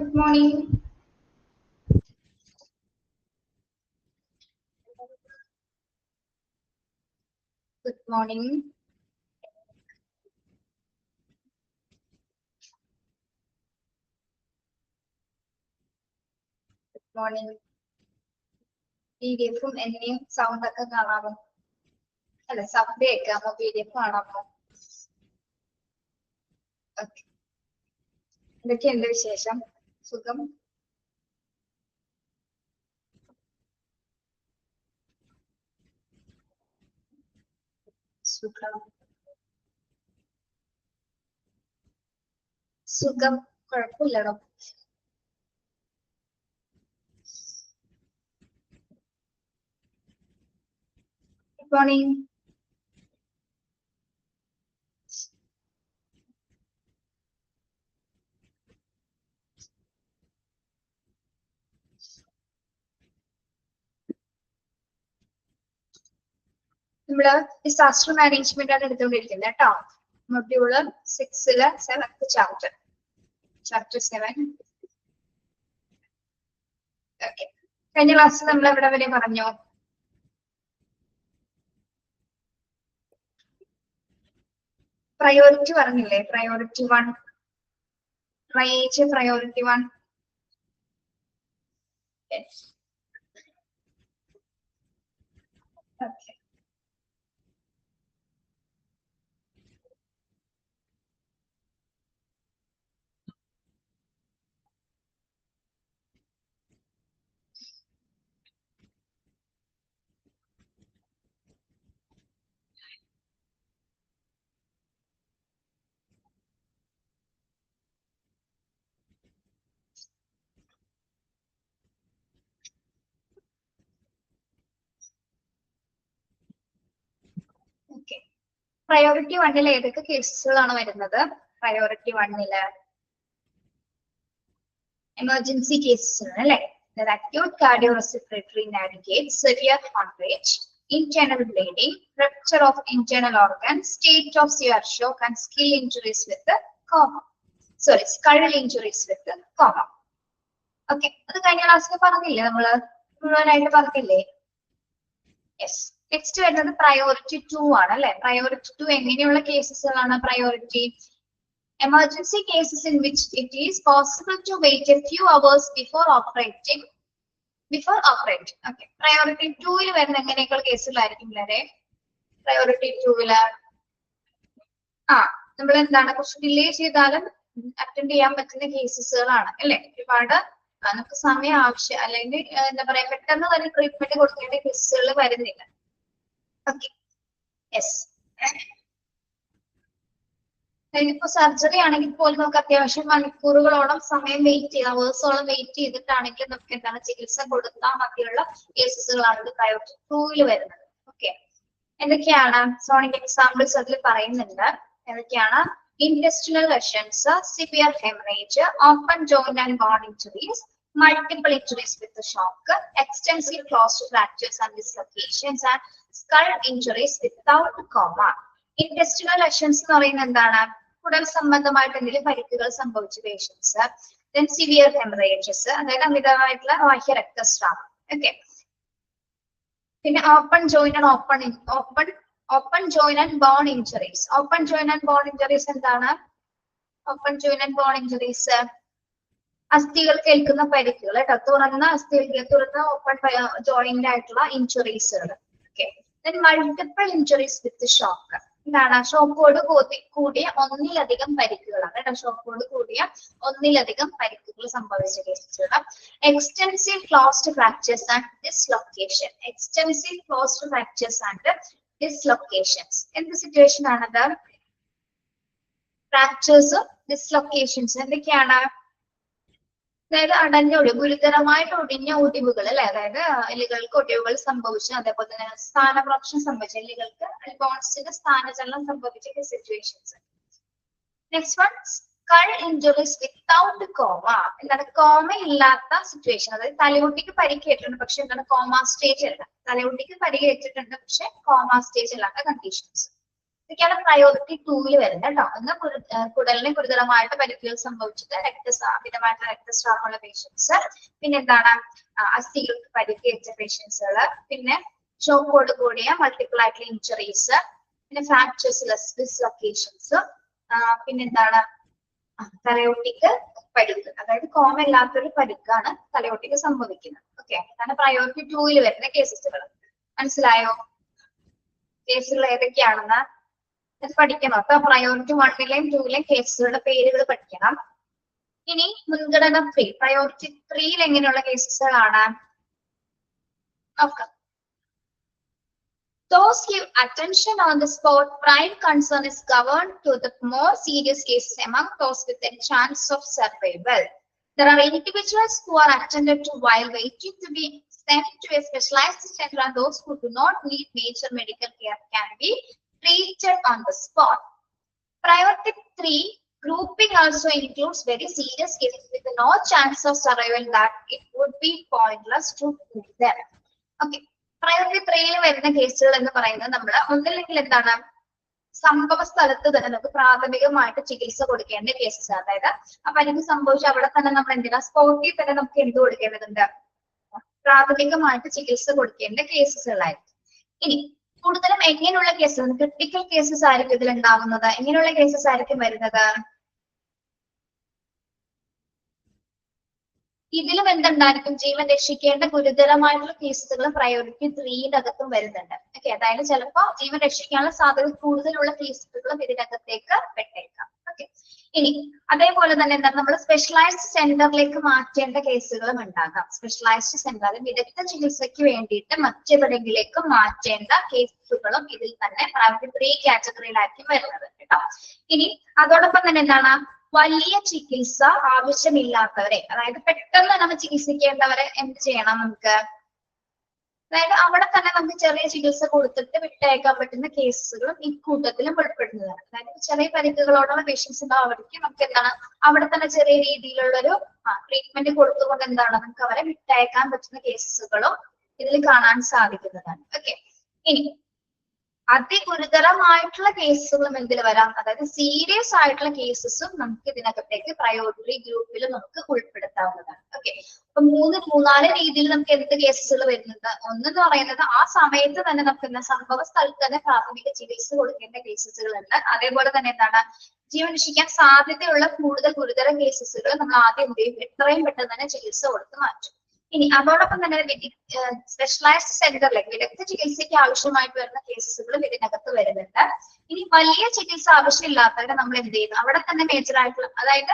Good morning. Good morning. Good morning. PDF എന്തെയും sound ഒക്കെ കാണാമോ? അല്ല സബ് കേൾക്കാമോ? PDF കാണാമോ? ഓക്കെ. എന്തൊക്കെയുണ്ട് വിശേഷം? സുഖം? സുഖം. സുഖം. കുഴപ്പമില്ലടോ. Good morning. നമ്മള് ഡിസാസ്റ്റർ മാനേജ്മെന്റ് ആണ് എടുത്തുകൊണ്ടിരിക്കുന്നത് കേട്ടോ. മൊഡ്യൂള് 6-ലെ 7th ചാപ്റ്റർ 7. ഓക്കെ. കഴിഞ്ഞ ക്ലാസ്സിൽ നമ്മൾ എവിടെ വരെ പറഞ്ഞു? പ്രയോറിറ്റി പറഞ്ഞില്ലേ? Priority 1. Priority 1. Okay. Okay. Priority 1-ൽ ഏതൊക്കെ കേസുകളാണ് വരുന്നത്? പ്രയോറിറ്റി 1-ല് എമർജൻസി കേസസ് അല്ലേ? acute cardiorespiratory navigate, severe heart rate, internal bleeding, rupture of internal organ, state of severe shock and skull injuries with coma. Skull injuries with coma. Okay. അത് കഴിഞ്ഞ ക്ലാസ്സിൽ പറഞ്ഞില്ലേ? നമ്മള് മുഴുവനായിട്ട് പറഞ്ഞില്ലേ? യെസ്. നെക്സ്റ്റ് വരുന്നത് പ്രയോറിറ്റി 2 ആണ് അല്ലെ? പ്രയോറിറ്റി 2 എങ്ങനെയുള്ള കേസസുകളാണ് priority? Emergency cases in which it is possible to wait a few hours before operating. Okay. Priority 2-ൽ വരുന്ന എങ്ങനെയൊക്കെയുള്ള കേസുകളായിരിക്കും അല്ലേ? പ്രയോറിറ്റി 2-ല് നമ്മൾ എന്താണ് കുറച്ച് ഡിലേ ചെയ്താലും അറ്റൻഡ് ചെയ്യാൻ പറ്റുന്ന കേസസുകളാണ് അല്ലെ? ഒരുപാട് നമുക്ക് സമയം ആവശ്യം അല്ലെങ്കിൽ എന്താ പറയാ പെട്ടെന്ന് തന്നെ ട്രീറ്റ്മെന്റ് കൊടുക്കേണ്ട കേസുകൾ വരുന്നില്ല. ഓക്കെ. യെസ്. ഇപ്പൊ സർജറി ആണെങ്കിൽ പോലും നമുക്ക് അത്യാവശ്യം മണിക്കൂറുകളോളം സമയം അവേഴ്സോളം വെയിറ്റ് ചെയ്തിട്ടാണെങ്കിൽ നമുക്ക് എന്താണ് ചികിത്സ കൊടുത്താൽ മതിയുള്ള കേസസുകളാണ് പ്രയോറിറ്റി 2-ൽ വരുന്നത്. ഓക്കെ. എന്തൊക്കെയാണ്? സോണിക് എക്സാമ്പിൾസ് അതിൽ പറയുന്നുണ്ട്. എന്തൊക്കെയാണ്? intestinal lesions, severe hemorrhage, open joint and bone injuries, multiple injuries with the shock, extensive closed fractures and dislocations, and skull injuries without coma. Intestinal lesions എന്ന് പറയുന്നത് എന്താണ്? കുടൽ സംബന്ധമായിട്ട് എന്തെങ്കിലും പരിക്കുകൾ സംഭവിച്ച പേഷ്യൻസ്. then severe hemorrhages, അതായത് അമിതമായിട്ടുള്ള ബാഹ്യ രക്തസ്രാവം. ഓക്കെ. പിന്നെ open joint and bone injuries. Open joint and bone injuries എന്താണ്? Open joint and bone injuries അസ്ഥികൾക്ക് ഏൽക്കുന്ന പരിക്കുകൾ കേട്ടോ. തുറന്ന ഓപ്പൺ ജോയിന്റ് ആയിട്ടുള്ള ഇഞ്ചുറീസുകൾ. Okay. then multiple injuries with shock. എന്താണ്? ഷോക്കോട് കൂടിയ ഒന്നിലധികം പരിക്കുകളാണ് കേട്ടോ. ഷോക്കോട് കൂടിയ ഒന്നിലധികം പരിക്കുകൾ സംഭവിച്ച കേസുകൾ. Extensive closed fractures and dislocation. Extensive closed fractures and dislocations. എന്ത് സിറ്റുവേഷൻ ആണത്? ഫ്രാക്ചേഴ്സും ഡിസ്ലൊക്കേഷൻസ് എന്തൊക്കെയാണ്? അതായത് ഗുരുതരമായിട്ട് ഒടിഞ്ഞ ഒടിവുകൾ അല്ലെ? അതായത് എല്ലുകൾക്ക് ഒടിവുകൾ സംഭവിച്ചു, അതേപോലെ തന്നെ സ്ഥാനഭ്രംശം സംഭവിച്ച എല്ലുകൾക്ക് ബോൺസിന്റെ സ്ഥാനചലനം സംഭവിച്ച situations. Next one skull injuries without comma. എന്താണ്? കോമ ഇല്ലാത്ത സിറ്റുവേഷൻ. അതായത് തലയോട്ടിക്ക് പരിക്കേറ്റിട്ടുണ്ട് പക്ഷെ എന്താണ്? കോമ സ്റ്റേജ് അല്ല. തലയോട്ടിക്ക് പരിക്കേറ്റിട്ടുണ്ട് പക്ഷെ കോമ സ്റ്റേജ് അല്ലാത്ത കണ്ടീഷൻസ്. ഇതൊക്കെയാണ് പ്രയോറിറ്റി 2 വരുന്നത് കേട്ടോ. ഒന്ന് കുടലിന് ഗുരുതരമായിട്ട് പരിക്കുകൾ സംഭവിച്ചിട്ട് അമിതമായിട്ടുള്ള രക്തസ്രാവമുള്ള പേഷ്യൻസ്, പിന്നെ എന്താണ് അസ്ഥികൾക്ക് പരിക്കേറ്റ പേഷ്യൻസുകള്, പിന്നെ ഷോക്കോട് കൂടിയ മൾട്ടിപ്പിൾ ആയിട്ടുള്ള ഇഞ്ചുറീസ്, പിന്നെ ഫ്രാക്ചേഴ്സ് ഡിസ്ലൊക്കേഷൻസ്, പിന്നെന്താണ് തലയോട്ടിക്ക് പരിക്ക്, അതായത് കോമ ഇല്ലാത്തൊരു പരിക്കാണ് തലയോട്ടിക്ക് സംഭവിക്കുന്നത്. ഓക്കെ, അതാണ് പ്രയോറിറ്റി 2 വരുന്ന കേസുകൾ. മനസ്സിലായോ? കേസുകൾ ഏതൊക്കെയാണെന്ന് അത് പഠിക്കണം. അപ്പൊ പ്രയോറിറ്റി 1ലെയും 2ലെയും കേസുകളുടെ പേരുകൾ പഠിക്കണം. ഇനി മുൻഗണന 3, പ്രയോറിറ്റി 3യിൽ എങ്ങനെയുള്ള കേസുകളാണ് നോക്കാം. Those give attention on the spot. Prime concern is governed to the more serious cases among those with a chance of survival. There are individuals who are attended to while waiting to be sent to a specialized center, and those who do not need major medical care can be treated on the spot. Priority 3 grouping also includes very serious cases with no chance of survival that it would be pointless to treat them. Okay. Priority 3യിൽ വരുന്ന കേസുകൾ എന്ന് പറയുന്നത് നമ്മൾ ഒന്നില്ലെങ്കിൽ എന്താണ് സംഭവ സ്ഥലത്ത് തന്നെ നമുക്ക് പ്രാഥമികമായിട്ട് ചികിത്സ കൊടുക്കേണ്ട കേസസ്. അതായത് ആ പരിക്ക് സംഭവിച്ച അവിടെ തന്നെ നമ്മൾ എന്തിനാ സ്പോട്ടിൽ തന്നെ നമുക്ക് എന്ത് കൊടുക്കേണ്ടതുണ്ട്, പ്രാഥമികമായിട്ട് ചികിത്സ കൊടുക്കേണ്ട കേസുകളായിരിക്കും. ഇനി കൂടുതലും എങ്ങനെയുള്ള കേസുകൾ, ക്രിട്ടിക്കൽ കേസസ് ആയിരിക്കും ഇതിൽ ഉണ്ടാവുന്നത്. എങ്ങനെയുള്ള കേസസ് ആയിരിക്കും വരുന്നത്? ഇതിലും എന്തുണ്ടായിരിക്കും, ജീവൻ രക്ഷിക്കേണ്ട ഗുരുതരമായിട്ടുള്ള കേസുകൾ പ്രയോറിറ്റി 3യുടെ അകത്തും വരുന്നുണ്ട്. ഓക്കെ, അതായത് ചിലപ്പോൾ ജീവൻ രക്ഷിക്കാനുള്ള സാധ്യത കൂടുതലുള്ള കേസുകളും ഇതിനകത്തേക്ക് പെട്ടേക്കാം. ഓക്കെ, ഇനി അതേപോലെ തന്നെ എന്താണ് നമ്മൾ സ്പെഷ്യലൈസ്ഡ് സെന്ററിലേക്ക് മാറ്റേണ്ട കേസുകളും ഉണ്ടാകാം. സ്പെഷ്യലൈസ്ഡ് സെന്ററിൽ വിദഗ്ധ ചികിത്സയ്ക്ക് വേണ്ടിയിട്ട് മറ്റെവിടെയെങ്കിലേക്ക് മാറ്റേണ്ട കേസുകളും ഇതിൽ തന്നെ പ്രയോറിറ്റി 3 കാറ്റഗറിയിലായിരിക്കും വരുന്നത് കേട്ടോ. ഇനി അതോടൊപ്പം തന്നെ എന്താണ് വലിയ ചികിത്സ ആവശ്യമില്ലാത്തവരെ, അതായത് പെട്ടെന്ന് നമ്മൾ ചികിത്സിക്കേണ്ടവരെ എന്ത് ചെയ്യണം നമുക്ക്, അതായത് അവിടെ തന്നെ നമുക്ക് ചെറിയ ചികിത്സ കൊടുത്തിട്ട് വിട്ടയക്കാൻ പറ്റുന്ന കേസുകളും ഈ കൂട്ടത്തിലും ഉൾപ്പെടുന്നതാണ്. അതായത് ചെറിയ പരിക്കുകളോടുള്ള പേഷ്യൻസ് ഉണ്ടാവും, അവർക്ക് നമുക്ക് എന്താണ് അവിടെ തന്നെ ചെറിയ രീതിയിലുള്ള ഒരു ട്രീറ്റ്മെന്റ് കൊടുത്തുകൊണ്ട് എന്താണ് നമുക്ക് അവരെ വിട്ടയക്കാൻ പറ്റുന്ന കേസുകളും ഇതിൽ കാണാൻ സാധിക്കുന്നതാണ്. ഓക്കെ, ഇനി അതിഗുരുതരമായിട്ടുള്ള കേസുകളും എന്തിൽ വരാം, അതായത് സീരിയസ് ആയിട്ടുള്ള കേസസും നമുക്ക് ഇതിനകത്തേക്ക് പ്രയോറിറ്റി ഗ്രൂപ്പിൽ നമുക്ക് ഉൾപ്പെടുത്താവുന്നതാണ്. ഓക്കെ, അപ്പൊ 3-4 രീതിയിൽ നമുക്ക് എന്ത് കേസുകൾ വരുന്നുണ്ട്. ഒന്നെന്ന് പറയുന്നത് ആ സമയത്ത് തന്നെ നമുക്ക് സംഭവ സ്ഥലത്ത് തന്നെ പ്രാഥമിക ചികിത്സ കൊടുക്കേണ്ട കേസുകൾ ഉണ്ട്. അതേപോലെ തന്നെ എന്താണ് ജീവൻ രക്ഷിക്കാൻ സാധ്യതയുള്ള കൂടുതൽ ഗുരുതര കേസുകൾ നമ്മൾ ആദ്യം എന്ത് ചെയ്യും, എത്രയും പെട്ടെന്ന് തന്നെ ചികിത്സ കൊടുത്ത് മാറ്റും. ഇനി അതോടൊപ്പം തന്നെ സ്പെഷ്യലൈസ്ഡ് സെന്ററിലേക്ക് വിദഗ്ധ ചികിത്സയ്ക്ക് ആവശ്യമായിട്ട് വരുന്ന കേസുകളും ഇതിനകത്ത് വരുന്നുണ്ട്. ഇനി വലിയ ചികിത്സ ആവശ്യമില്ലാത്തവരെ നമ്മൾ എന്ത് ചെയ്യുന്നു, അവിടെ തന്നെ മേജർ ആയിട്ടുള്ള, അതായത്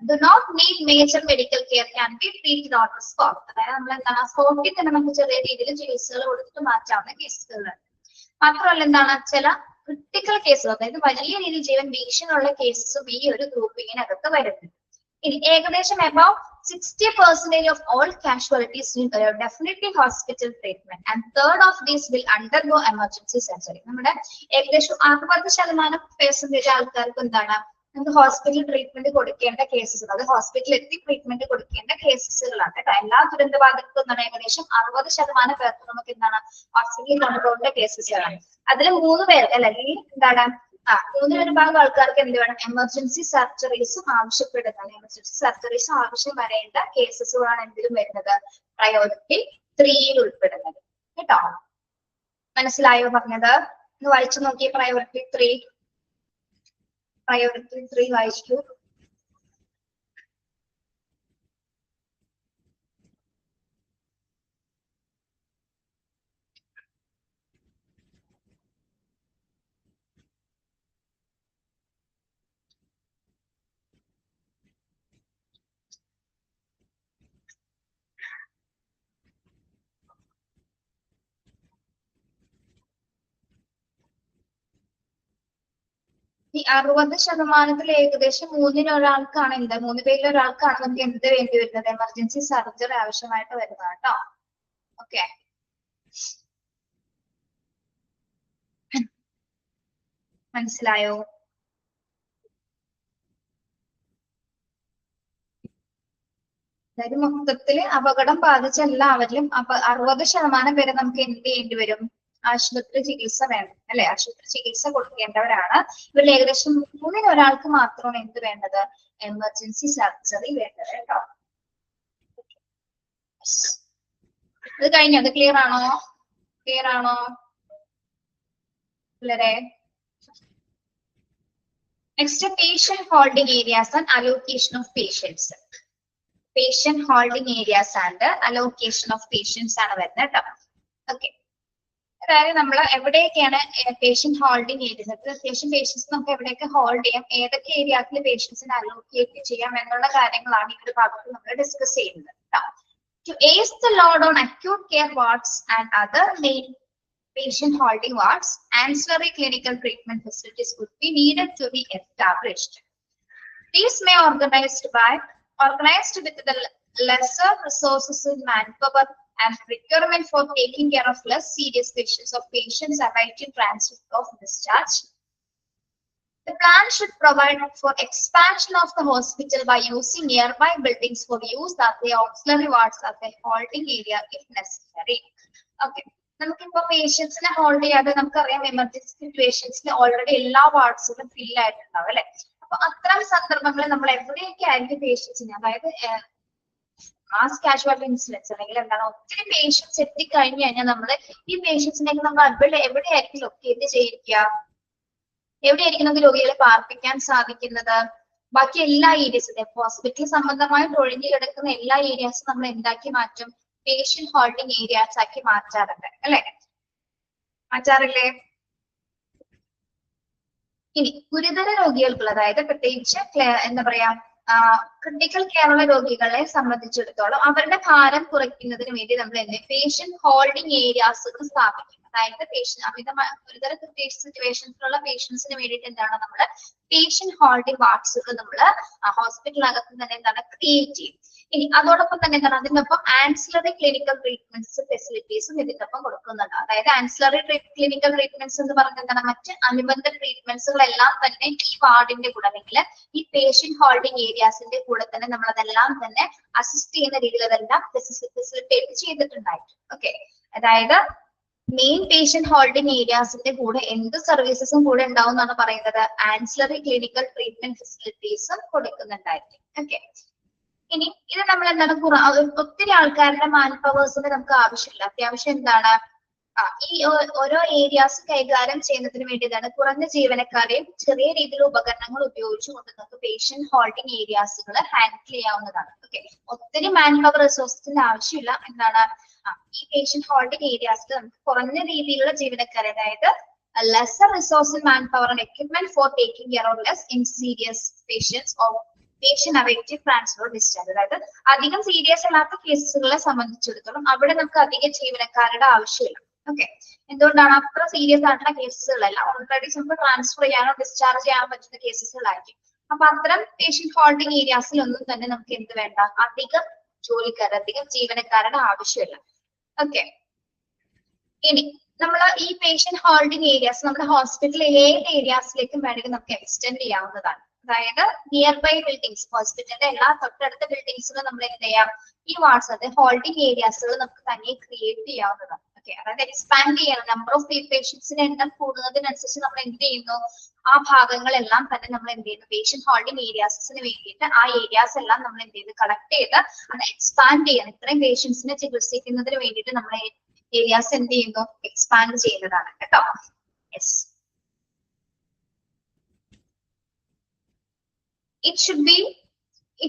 do not need major medical care can be treated on the spot. അതായത് നമ്മൾ എന്താണ് സ്പോട്ടിൽ തന്നെ നമുക്ക് ചെറിയ രീതിയിൽ ചികിത്സകൾ കൊടുത്തിട്ട് മാറ്റാവുന്ന കേസുകളുണ്ട്. മാത്രമല്ല എന്താണ് ചില ക്രിട്ടിക്കൽ കേസുകൾ, അതായത് വലിയ രീതിയിൽ ജീവൻ ഭീഷണിയുള്ള കേസും ഈ ഒരു ഗ്രൂപ്പിങ്ങിനകത്ത് വരുന്നുണ്ട്. ഇനി ഏകദേശം about 60% of all casualties need definitely hospital treatment, and third of these will undergo emergency surgery. നമ്മുടെ ഏകദേശം 60% ആൾക്കാർക്ക് എന്താണ് നമുക്ക് ഹോസ്പിറ്റൽ ട്രീറ്റ്മെന്റ് കൊടുക്കേണ്ട കേസുകൾ, അത് ഹോസ്പിറ്റലിൽ എത്തി ട്രീറ്റ്മെന്റ് കൊടുക്കേണ്ട കേസുകളാണ് കേട്ടോ. എല്ലാ ദുരന്തബാധിതർക്കും എന്താണ് ഏകദേശം 60% പേർക്ക് നമുക്ക് എന്താണ് ഹോസ്പിറ്റലിൽ കൊണ്ടുപോകേണ്ട കേസുകളാണ്. അതിൽ 3 പേർ അല്ലെങ്കിൽ എന്താണ് 3 വിഭാഗം ആൾക്കാർക്ക് എന്ത് വേണം, എമർജൻസി സർജറീസും ആവശ്യപ്പെടുന്നതാണ്. എമർജൻസി സർജറീസും ആവശ്യം വരേണ്ട കേസുകളാണ് എന്തിലും വരുന്നത്, പ്രയോറിറ്റി 3യിൽ ഉൾപ്പെടുന്നത് കേട്ടോ. മനസ്സിലായോ പറഞ്ഞത്? ഒന്ന് വായിച്ചു നോക്കിയേ. പ്രയോറിറ്റി 3 വായിച്ചു. ഈ 60% ഏകദേശം 3-ൽ ഒരാൾക്കാണ് എന്താ, 3 പേരിൽ ഒരാൾക്കാണ് നമുക്ക് എന്ത് വേണ്ടി വരുന്നത്, എമർജൻസി സർജറി ആവശ്യമായിട്ട് വരുന്നത് കേട്ടോ. ഓക്കെ, മനസ്സിലായോ? അതായത് മൊത്തത്തില് അപകടം ബാധിച്ച എല്ലാവരിലും 60% പേരെ നമുക്ക് എന്ത് ചെയ്യേണ്ടി വരും, ആശുപത്രി ചികിത്സ വേണം അല്ലെ, ആശുപത്രി ചികിത്സ കൊടുക്കേണ്ടവരാണ്. ഇവരിൽ ഏകദേശം 3-ൽ ഒരാൾക്ക് മാത്രമാണ് എന്ത് വേണ്ടത്, എമർജൻസി സർജറി വേണ്ടത് കേട്ടോ. ഇത് കഴിഞ്ഞു, അത് ക്ലിയർ ആണോ? ക്ലിയർ ആണോ പിള്ളേരെ? Next patient holding areas and allocation of patients. Patient holding areas and allocation of patients ആണ് വരുന്നത് കേട്ടോ. ഓക്കെ, അതായത് നമ്മൾ എവിടെയൊക്കെയാണ് പേഷ്യന്റ് ഹോൾഡിംഗ് ഏരിയസ്, അത്യാവശ്യം പേഷ്യൻസ് നമുക്ക് എവിടെയൊക്കെ ഹോൾഡ് ചെയ്യാം, ഏതൊക്കെ ഏരിയാസിൽ പേഷ്യൻസിനെ അലോക്കേറ്റ് ചെയ്യാം എന്നുള്ള കാര്യങ്ങളാണ് ഈ ഒരു ഭാഗത്ത് നമ്മൾ ഡിസ്കസ് ചെയ്യുന്നത് കേട്ടോ. To ease the load on acute care wards and other main patient holding wards, ancillary clinical treatment facilities would be needed to be established. These may organized with the lesser resources in manpower and procurement for taking care of less serious patients or patients awaiting transit of discharge. The plan should provide for expansion of the hospital by using nearby buildings for use as the auxiliary wards as a holding area if necessary. Okay. നമുക്കിപ്പോ പേഷ്യൻസിനെ hold ചെയ്യാതെ നമുക്കറിയാം emergency സിറ്റുവേഷൻസിൽ already എല്ലാ വാർഡ്സുകളും ഫിൽ ആയിട്ടുണ്ടാവും അല്ലെ. അപ്പൊ അത്തരം സന്ദർഭങ്ങളിൽ നമ്മൾ എവിടെയൊക്കെ ആയിരിക്കും പേഷ്യൻസിനെ, അതായത് മാസ് കാഷ്വാലിറ്റി ഇൻസിഡൻസ് അല്ലെങ്കിൽ എന്താണ് ഒത്തിരി പേഷ്യൻസ് എത്തിക്കഴിഞ്ഞു കഴിഞ്ഞാൽ നമ്മൾ ഈ പേഷ്യൻസിനെ നമ്മൾ എവിടെയായിരിക്കും ലൊക്കേറ്റ് ചെയ്യിക്കുക, എവിടെയായിരിക്കും നമുക്ക് രോഗികളെ പാർപ്പിക്കാൻ സാധിക്കുന്നത്? ബാക്കി എല്ലാ ഏരിയസിലും ഹോസ്പിറ്റൽ സംബന്ധമായിട്ട് ഒഴിഞ്ഞു കിടക്കുന്ന എല്ലാ ഏരിയാസും നമ്മൾ എന്താക്കി മാറ്റും, പേഷ്യന്റ് ഹോൾഡിംഗ് ഏരിയാസ് ആക്കി മാറ്റാറുണ്ട് അല്ലെ, മാറ്റാറില്ലേ? ഇനി ഗുരുതര രോഗികൾക്കുള്ള, അതായത് പ്രത്യേകിച്ച് എന്താ പറയാ ക്രിട്ടിക്കൽ കെയർ ഉള്ള രോഗികളെ സംബന്ധിച്ചിടത്തോളം അവരുടെ ഭാരം കുറയ്ക്കുന്നതിന് വേണ്ടി നമ്മൾ പേഷ്യന്റ് ഹോൾഡിംഗ് ഏരിയാസുകൾ സ്ഥാപിക്കും. അതായത് പേഷ്യന്റ് അമിതമായ ഗുരുതര സിറ്റുവേഷൻസിലുള്ള പേഷ്യൻസിന് വേണ്ടിയിട്ട് എന്താണ് നമ്മൾ പേഷ്യന്റ് ഹോൾഡിംഗ് വാർഡ്സുകൾ നമ്മൾ ഹോസ്പിറ്റലിനകത്ത് തന്നെ എന്താണ് ക്രിയേറ്റ് ചെയ്യും. ഇനി അതോടൊപ്പം തന്നെ എന്താണ് അതിനൊപ്പം ആൻസിലറി ക്ലിനിക്കൽ ട്രീറ്റ്മെന്റ്സ് ഫെസിലിറ്റീസും ഇതിനൊപ്പം കൊടുക്കുന്നുണ്ട്. അതായത് ആൻസിലറി ക്ലിനിക്കൽ ട്രീറ്റ്മെന്റ്സ് എന്ന് പറഞ്ഞാൽ എന്താണ്, മറ്റ് അനുബന്ധ ട്രീറ്റ്മെന്റ്സുകളെല്ലാം തന്നെ ഈ വാർഡിന്റെ കൂടെ അല്ലെങ്കിൽ ഈ പേഷ്യന്റ് ഹോൾഡിംഗ് ഏരിയാസിന്റെ കൂടെ തന്നെ നമ്മൾ അതെല്ലാം തന്നെ അസിസ്റ്റ് ചെയ്യുന്ന രീതിയിൽ അതെല്ലാം ഫെസിലിറ്റേറ്റ് ചെയ്തിട്ടുണ്ടായിട്ട്. ഓക്കെ, അതായത് മെയിൻ പേഷ്യന്റ് ഹോൾഡിംഗ് ഏരിയാസിന്റെ കൂടെ എന്ത് സർവീസസും കൂടെ ഉണ്ടാവും എന്നാണ് പറയുന്നത്, ആൻസിലറി ക്ലിനിക്കൽ ട്രീറ്റ്മെന്റ് ഫെസിലിറ്റീസും കൊടുക്കുന്നുണ്ടായിരിക്കും. ഓക്കെ, ഇനി ഇത് നമ്മൾ എന്താണ് ഒത്തിരി ആൾക്കാരുടെ മാൻ പവേഴ്സിന് നമുക്ക് ആവശ്യമില്ല. അത്യാവശ്യം എന്താണ് ഈ ഓരോ ഏരിയാസ് കൈകാര്യം ചെയ്യുന്നതിന് വേണ്ടിയിട്ടാണ് കുറഞ്ഞ ജീവനക്കാരെയും ചെറിയ രീതിയിലുള്ള ഉപകരണങ്ങൾ ഉപയോഗിച്ചുകൊണ്ട് നമുക്ക് പേഷ്യന്റ് ഹോൾഡിംഗ് ഏരിയാസുകൾ ഹാൻഡിൽ ചെയ്യാവുന്നതാണ്. ഓക്കെ, ഒത്തിരി മാൻ പവർ റിസോഴ്സിന്റെ ആവശ്യമില്ല. എന്താണ് ഈ പേഷ്യന്റ് ഹോൾഡിംഗ് ഏരിയാസിൽ നമുക്ക് കുറഞ്ഞ രീതിയിലുള്ള ജീവനക്കാരെ, അതായത് lesser resource in manpower and equipment for taking care of less in serious patients or patient awaiting transfer or discharge. അതായത് അധികം സീരിയസ് അല്ലാത്ത കേസുകളെ സംബന്ധിച്ചിടത്തോളം അവിടെ നമുക്ക് അധികം ജീവനക്കാരുടെ ആവശ്യമില്ല. ഓക്കെ, എന്തുകൊണ്ടാണ്? അത്ര സീരിയസ് ആയിട്ടുള്ള കേസുകളല്ല, ഓൾറെഡി നമുക്ക് ട്രാൻസ്ഫർ ചെയ്യാനോ ഡിസ്ചാർജ് ചെയ്യാനോ പറ്റുന്ന കേസുകളായിരിക്കും. അപ്പൊ അത്തരം പേഷ്യന്റ് ഹോൾഡിംഗ് ഏരിയാസിലൊന്നും തന്നെ നമുക്ക് എന്ത് വേണ്ട, അധികം അധികം ജീവനക്കാരുടെ ആവശ്യമില്ല. ഓക്കെ, ഇനി നമ്മൾ ഈ പേഷ്യന്റ് ഹോൾഡിംഗ് ഏരിയാസ് നമ്മുടെ ഹോസ്പിറ്റലിലെ ഏത് ഏരിയാസിലേക്കും വേണമെങ്കിൽ നമുക്ക് എക്സ്റ്റെൻഡ് ചെയ്യാവുന്നതാണ്. അതായത് നിയർ ബൈ ബിൽഡിങ്സ്, ഹോസ്പിറ്റലിന്റെ എല്ലാ തൊട്ടടുത്ത ബിൽഡിങ്സിലും നമ്മൾ എന്ത് ചെയ്യാം, ഈ വാർഡ്സ് അതായത് ഹോൾഡിംഗ് ഏരിയാസുകൾ നമുക്ക് തന്നെ ക്രിയേറ്റ് ചെയ്യാവുന്നതാണ്. ഓക്കെ, അതായത് എക്സ്പാൻഡ് ചെയ്യണം. നമ്പർ ഓഫ് പേഷ്യൻസിന്റെ എണ്ണം കൂടുന്നതിനനുസരിച്ച് നമ്മൾ എന്ത് ചെയ്യുന്നു, ആ ഭാഗങ്ങളെല്ലാം തന്നെ നമ്മൾ എന്ത് ചെയ്യുന്നു, പേഷ്യന്റ് ഹോൾഡിംഗ് ഏരിയാസിന് വേണ്ടിയിട്ട് ആ ഏരിയാസ് എല്ലാം നമ്മൾ എന്ത് ചെയ്യുന്നു, കളക്ട് ചെയ്ത് അത് എക്സ്പാൻഡ് ചെയ്യണം. ഇത്രയും പേഷ്യൻസിനെ ചികിത്സിക്കുന്നതിന് വേണ്ടിയിട്ട് നമ്മൾ ഏരിയാസ് എന്ത് ചെയ്യുന്നു, എക്സ്പാൻഡ് ചെയ്യുന്നതാണ് കേട്ടോ. Yes, it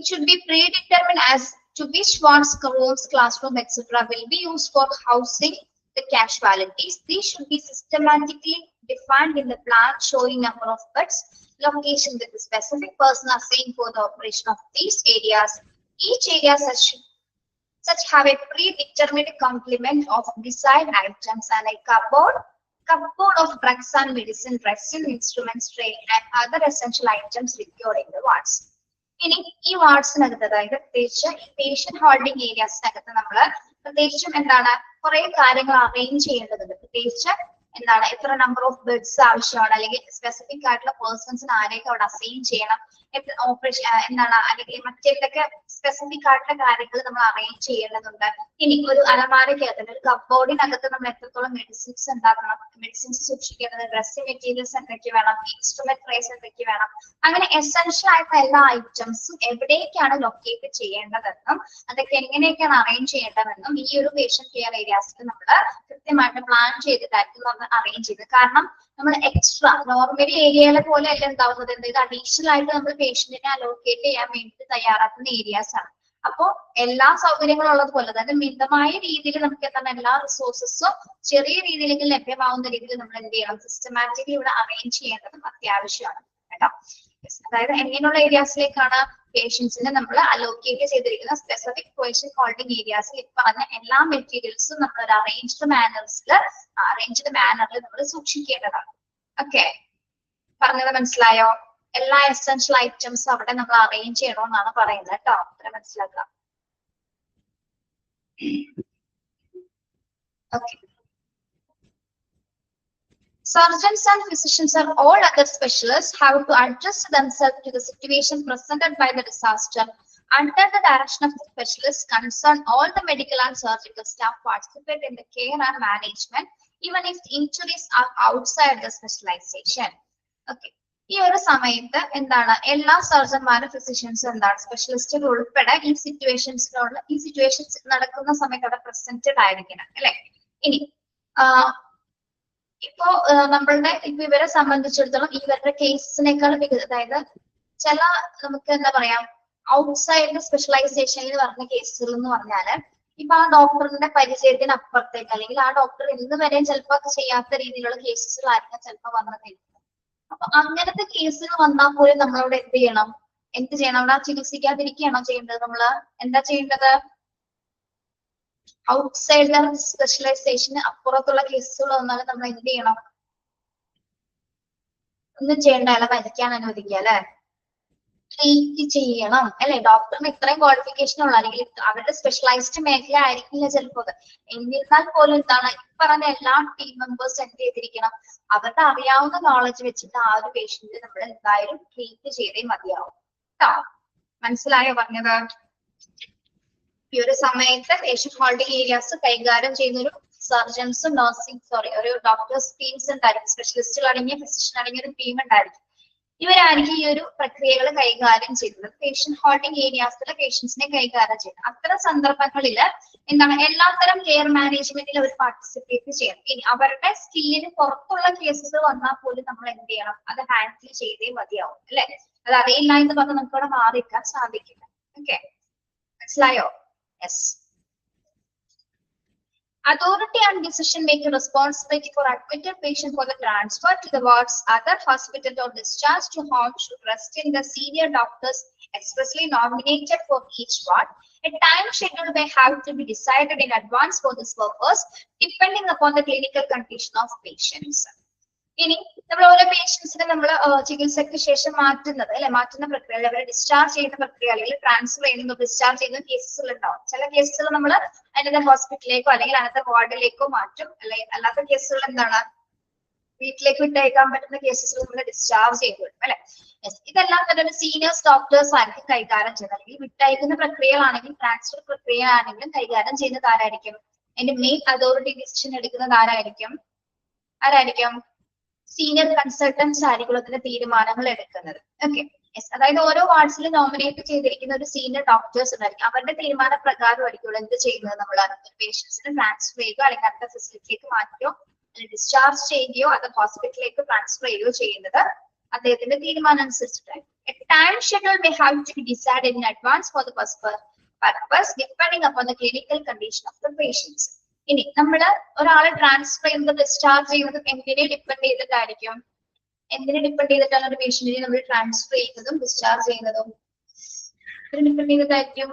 should be predetermined as to which wards, rooms, classroom, etc. will be used for housing the casualties. These should be systematically defined in the plan, showing number of beds, location with the specific person assigned for the operation of these areas. Each area such have a predetermined complement of desired items and a cupboard of drugs and medicine, dressing instruments, tray and other essential items secured in the wards. ഇനി ഈ വാർഡ്സിനകത്ത്, അതായത് പ്രത്യേകിച്ച് ഈ patient holding ഏരിയാസിനകത്ത് നമ്മൾ പ്രത്യേകിച്ചും എന്താണ് കുറെ കാര്യങ്ങൾ അറേഞ്ച് ചെയ്യേണ്ടതുണ്ട്. പ്രത്യേകിച്ച് എന്താണ് എത്ര നമ്പർ ഓഫ് ബെഡ്സ് ആവശ്യമാണ്, അല്ലെങ്കിൽ സ്പെസിഫിക് ആയിട്ടുള്ള പേഴ്സൺസിന് ആരെയൊക്കെ അവിടെ അസൈൻ ചെയ്യണം, ഓപ്പറേഷൻ എന്താണ് അല്ലെങ്കിൽ മറ്റേതൊക്കെ സ്പെസിഫിക് ആയിട്ടുള്ള കാര്യങ്ങൾ നമ്മൾ അറേഞ്ച് ചെയ്യേണ്ടതുണ്ട്. ഇനി ഒരു അലമാരയ്ക്കകത്ത് ഒരു കബോർഡിനകത്ത് നമ്മൾ എത്രത്തോളം മെഡിസിൻസ് ഉണ്ടാക്കണം, മെഡിസിൻസ് സൂക്ഷിക്കേണ്ടത്, ഡ്രസ്സിംഗ് മെറ്റീരിയൽസ് എന്തൊക്കെ വേണം, ഇൻസ്ട്രുമെന്റ് ട്രേസ് എന്തൊക്കെ വേണം, അങ്ങനെ എസെൻഷ്യൽ ആയിട്ടുള്ള എല്ലാ ഐറ്റംസും എവിടേക്കാണ് ലൊക്കേറ്റ് ചെയ്യേണ്ടതെന്നും അതൊക്കെ എങ്ങനെയൊക്കെയാണ് അറേഞ്ച് ചെയ്യേണ്ടതെന്നും ഈ ഒരു പേഷ്യന്റ് കെയർ ഏരിയാസിൽ നമ്മൾ കൃത്യമായിട്ട് പ്ലാൻ ചെയ്തിട്ടായിരിക്കും നമ്മൾ അറേഞ്ച് ചെയ്ത്. കാരണം നമ്മൾ എക്സ്ട്രാ നോർമലി ഏരിയയിലെ പോലെ അല്ല ഉണ്ടാവുന്നത്, എന്ത് അഡീഷണൽ ആയിട്ട് നമ്മൾ പേഷ്യന്റിനെ അലോക്കേറ്റ് ചെയ്യാൻ വേണ്ടി തയ്യാറാക്കുന്ന ഏരിയാസ് ആണ്. അപ്പോ എല്ലാ സൗകര്യങ്ങളും ഉള്ളതുപോലെ തന്നെ മിതമായ രീതിയിൽ നമുക്ക് എന്താണ് എല്ലാ റിസോഴ്സസും ചെറിയ രീതിയിലേക്ക് ലഭ്യമാവുന്ന രീതിയിൽ നമ്മൾ എന്ത് ചെയ്യണം, സിസ്റ്റമാറ്റിക്കലി ഇവിടെ അറേഞ്ച് ചെയ്യേണ്ടതും അത്യാവശ്യമാണ് കേട്ടോ. അതായത് എങ്ങനെയുള്ള ഏരിയാസിലേക്കാണ് പേഷ്യൻസിനെ നമ്മൾ അലോക്കേറ്റ് ചെയ്തിരിക്കുന്ന സ്പെസിഫിക് പേഷ്യന്റ് ഹോൾഡിംഗ് ഏരിയാസിൽ പറഞ്ഞ എല്ലാ മെറ്റീരിയൽസും നമ്മൾ ഒരു അറേഞ്ച്ഡ് മാനറിൽ നമ്മൾ സൂക്ഷിക്കേണ്ടതാണ്. ഓക്കെ, പറഞ്ഞത് മനസ്സിലായോ? എല്ലാ എസെൻഷ്യൽ ഐറ്റംസും അവിടെ നമ്മൾ അറേഞ്ച് ചെയ്യണമെന്നാണ് പറയുന്നത് കേട്ടോ. അത്ര മനസ്സിലാക്കാം. Okay. Surgeons and physicians and all other specialists have to adjust themselves to the situation presented by the disaster. Under the direction of the specialists concerned, all the medical and surgical staff participate in the care and management, even if the injuries are outside the specialization. Okay. ഈ ഒരു സമയത്ത് എന്താണ് എല്ലാ സർജന്മാരും ഫിസിഷ്യൻസും എന്താണ് സ്പെഷ്യലിസ്റ്റുകൾ ഉൾപ്പെടെ ഈ situations നടക്കുന്ന സമയത്ത് അവിടെ പ്രസന്റഡ് ആയിരിക്കണം അല്ലെ. ഇനി ഇപ്പോ നമ്മളുടെ ഇപ്പൊ ഇവരെ സംബന്ധിച്ചിടത്തോളം ഇവരുടെ കേസിനേക്കാൾ അതായത് ചില നമുക്ക് എന്താ പറയാ ഔട്ട്സൈഡ് സ്പെഷ്യലൈസേഷനിൽ പറഞ്ഞ കേസുകൾ എന്ന് പറഞ്ഞാല് ഇപ്പൊ ആ ഡോക്ടറിന്റെ പരിചയത്തിന് അപ്പുറത്തേക്ക് അല്ലെങ്കിൽ ആ ഡോക്ടർ ഇന്ന് വരെയും ചിലപ്പോൾ ചെയ്യാത്ത രീതിയിലുള്ള കേസുകളായിരിക്കും ചിലപ്പോൾ വന്നത്. അപ്പൊ അങ്ങനത്തെ കേസുകൾ വന്നാൽ പോലും നമ്മളവിടെ എന്ത് ചെയ്യണം അവിടെ ചികിത്സിക്കാതിരിക്കുകയാണോ ചെയ്യേണ്ടത്? നമ്മള് എന്താ ചെയ്യേണ്ടത്? ഔട്ട്സൈഡ് സ്പെഷ്യലൈസേഷന് അപ്പുറത്തുള്ള കേസുകൾ വന്നാൽ നമ്മൾ എന്ത് ചെയ്യണം? ഒന്നും ചെയ്യേണ്ട, അല്ല മരിക്കാൻ അനുവദിക്കുക അല്ലെ, ട്രീറ്റ് ചെയ്യണം അല്ലെ. ഡോക്ടറിന് ഇത്രയും ക്വാളിഫിക്കേഷൻ ഉള്ള അല്ലെങ്കിൽ അവരുടെ സ്പെഷ്യലൈസ്ഡ് മേഖല ആയിരിക്കില്ല ചിലപ്പോൾ. എന്നിരുന്നാൽ പോലും എന്താണ് പറഞ്ഞ എല്ലാ ടീം മെമ്പേഴ്സ് എന്ത് ചെയ്തിരിക്കണം, അവരുടെ അറിയാവുന്ന നോളജ് വെച്ചിട്ട് ആ ഒരു പേഷ്യന്റ് നമ്മൾ എന്തായാലും ട്രീറ്റ് ചെയ്തേ മതിയാവും കേട്ടോ. മനസ്സിലായോ പറഞ്ഞത്? ഈ ഒരു സമയത്ത് പേഷ്യന്റ് ഹോൾഡിംഗ് ഏരിയാസ് കൈകാര്യം ചെയ്യുന്ന ഒരു സർജൻസും ഒരു ഡോക്ടേഴ്സ് ടീംസ് ഉണ്ടായിരിക്കും, സ്പെഷ്യലിസ്റ്റുകൾ അടങ്ങിയ ഫിസിഷ്യൻ അടങ്ങിയ ഒരു ടീം ഉണ്ടായിരിക്കും. ഇവരായിരിക്കും ഈ ഒരു പ്രക്രിയകൾ കൈകാര്യം ചെയ്യുന്നത്. പേഷ്യന്റ് ഹോൾഡിംഗ് ഏരിയാസിലെ പേഷ്യൻസിനെ കൈകാര്യം ചെയ്യുന്നത്. അത്തരം സന്ദർഭങ്ങളിൽ എന്താണ് എല്ലാത്തരം കെയർ മാനേജ്മെന്റിൽ അവർ പാർട്ടിസിപ്പേറ്റ് ചെയ്യണം. ഇനി അവരുടെ സ്കില്ലിന് പുറത്തുള്ള കേസുകൾ വന്നാൽ പോലും നമ്മൾ എന്ത് ചെയ്യണം, അത് ഹാൻഡിൽ ചെയ്തേ മതിയാവും അല്ലെ. അത് അറിയില്ല എന്ന് പറഞ്ഞാൽ നമുക്ക് അവിടെ മാറിക്കാൻ സാധിക്കില്ല. ഓക്കെ, മനസ്സിലായോ? Yes. Authority and decision-making responsibility for admitted patient for the transfer to the wards, other hospital or discharge to home should rest in the senior doctors expressly nominated for each ward. A time schedule may have to be decided in advance for this purpose, depending upon the clinical condition of patients. ഇനി നമ്മൾ ഓരോ പേഷ്യൻസിനെ നമ്മൾ ചികിത്സയ്ക്ക് ശേഷം മാറ്റുന്ന പ്രക്രിയ, അവരെ discharge ചെയ്യുന്ന പ്രക്രിയ അല്ലെങ്കിൽ ട്രാൻസ്ഫർ ചെയ്യുന്ന ഡിസ്ചാർജ് ചെയ്യുന്ന കേസുകൾ ഉണ്ടാവും. ചില കേസുകൾ നമ്മൾ അതിന്റെ ഹോസ്പിറ്റലിലേക്കോ അല്ലെങ്കിൽ അതിന്റെ വാർഡിലേക്കോ മാറ്റും. അല്ലാത്ത കേസുകൾ എന്താണ് വീട്ടിലേക്ക് വിട്ടയക്കാൻ പറ്റുന്ന കേസുകൾ നമ്മൾ ഡിസ്ചാർജ് ചെയ്തു വിടും അല്ലെ. ഇതെല്ലാം തന്നെ സീനിയേഴ്സ് ഡോക്ടേഴ്സ് ആയിരിക്കും കൈകാര്യം ചെയ്യുന്നത്. അല്ലെങ്കിൽ വിട്ടയക്കുന്ന പ്രക്രിയകളാണെങ്കിലും ട്രാൻസ്ഫർ പ്രക്രിയ ആണെങ്കിലും കൈകാര്യം ചെയ്യുന്നത് ആരായിരിക്കും? അതിന്റെ മെയിൻ അതോറിറ്റി ഡിസിഷൻ എടുക്കുന്നത് ആരായിരിക്കും? സീനിയർ കൺസൾട്ടൻസ് ആയിരിക്കും അതിന്റെ തീരുമാനങ്ങൾ എടുക്കുന്നത്. ഓക്കെ, അതായത് ഓരോ വാർഡ്സിൽ നോമിനേറ്റ് ചെയ്തിരിക്കുന്ന ഒരു സീനിയർ ഡോക്ടേഴ്സ് ഉണ്ടായിരിക്കും. അവരുടെ തീരുമാന പ്രകാരമായിരിക്കും എന്ത് ചെയ്യുന്നത്, നമ്മൾ പേഷ്യൻസിനെ ട്രാൻസ്ഫർ ചെയ്യുകയോ അല്ലെങ്കിൽ അടുത്ത ഫെസിലിറ്റിയിലേക്ക് മാറ്റുകയോ അല്ലെങ്കിൽ ഡിസ്ചാർജ് ചെയ്യുകയോ അത് ഹോസ്പിറ്റലിലേക്ക് ട്രാൻസ്ഫർ ചെയ്യുകയോ ചെയ്യുന്നത് അദ്ദേഹത്തിന്റെ തീരുമാനം അനുസരിച്ചിട്ടായിരിക്കും. A time schedule may have to be decided in advance for the purpose depending upon the clinical condition of the patients. ഇനി നമ്മള് ഒരാളെ ട്രാൻസ്ഫർ ചെയ്യുന്നത് ഡിസ്ചാർജ് ചെയ്യുന്നത് എന്തിനെ ഡിപ്പെൻഡ് ചെയ്തിട്ടായിരിക്കും? എന്തിനെ ഡിപ്പെൻഡ് ചെയ്തിട്ടാണ് ഒരു പേഷ്യന്റിനെ നമ്മൾ ട്രാൻസ്ഫർ ചെയ്യുന്നതും ഡിസ്ചാർജ് ചെയ്യുന്നതും? ഡിപ്പെൻഡ് ചെയ്തിട്ടായിരിക്കും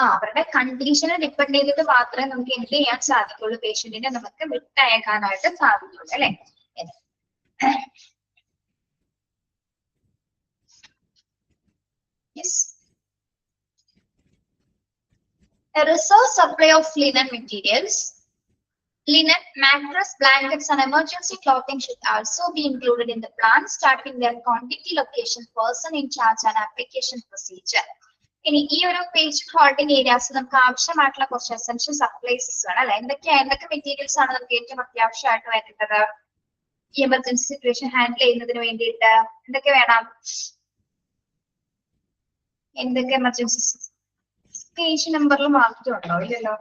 അവരുടെ കണ്ടീഷനെ ഡിപ്പെൻഡ് ചെയ്തിട്ട് മാത്രമേ നമുക്ക് എന്ത് ചെയ്യാൻ സാധിക്കുള്ളൂ, പേഷ്യന്റിനെ നമുക്ക് വിട്ടയക്കാനായിട്ട് സാധിക്കുള്ളൂ അല്ലെ. Yes. A resource supply of linen materials. Linen, mattress, blankets, and emergency clothing should also be included in the plan, starting their quantity, location, person in charge, and application procedure. ഇനി ഈ ഒരു പേജ് ഹോൾഡിംഗ് ഏരിയാസ് നമുക്ക് ആവശ്യമായിട്ടുള്ള കുറച്ച് essential supplies ആണ് അല്ലെ. എന്തൊക്കെ materials ആണ് നമുക്ക് ഏറ്റവും അത്യാവശ്യമായിട്ട് വേണ്ടത് ഈ എമർജൻസി സിറ്റുവേഷൻ ഹാൻഡിൽ ചെയ്യുന്നതിന് വേണ്ടിയിട്ട്? എന്തൊക്കെ വേണം? എന്തൊക്കെ എമർജൻസി പേജ് നമ്പറിൽ മാറ്റമുണ്ടോ? ഇല്ലല്ലോ.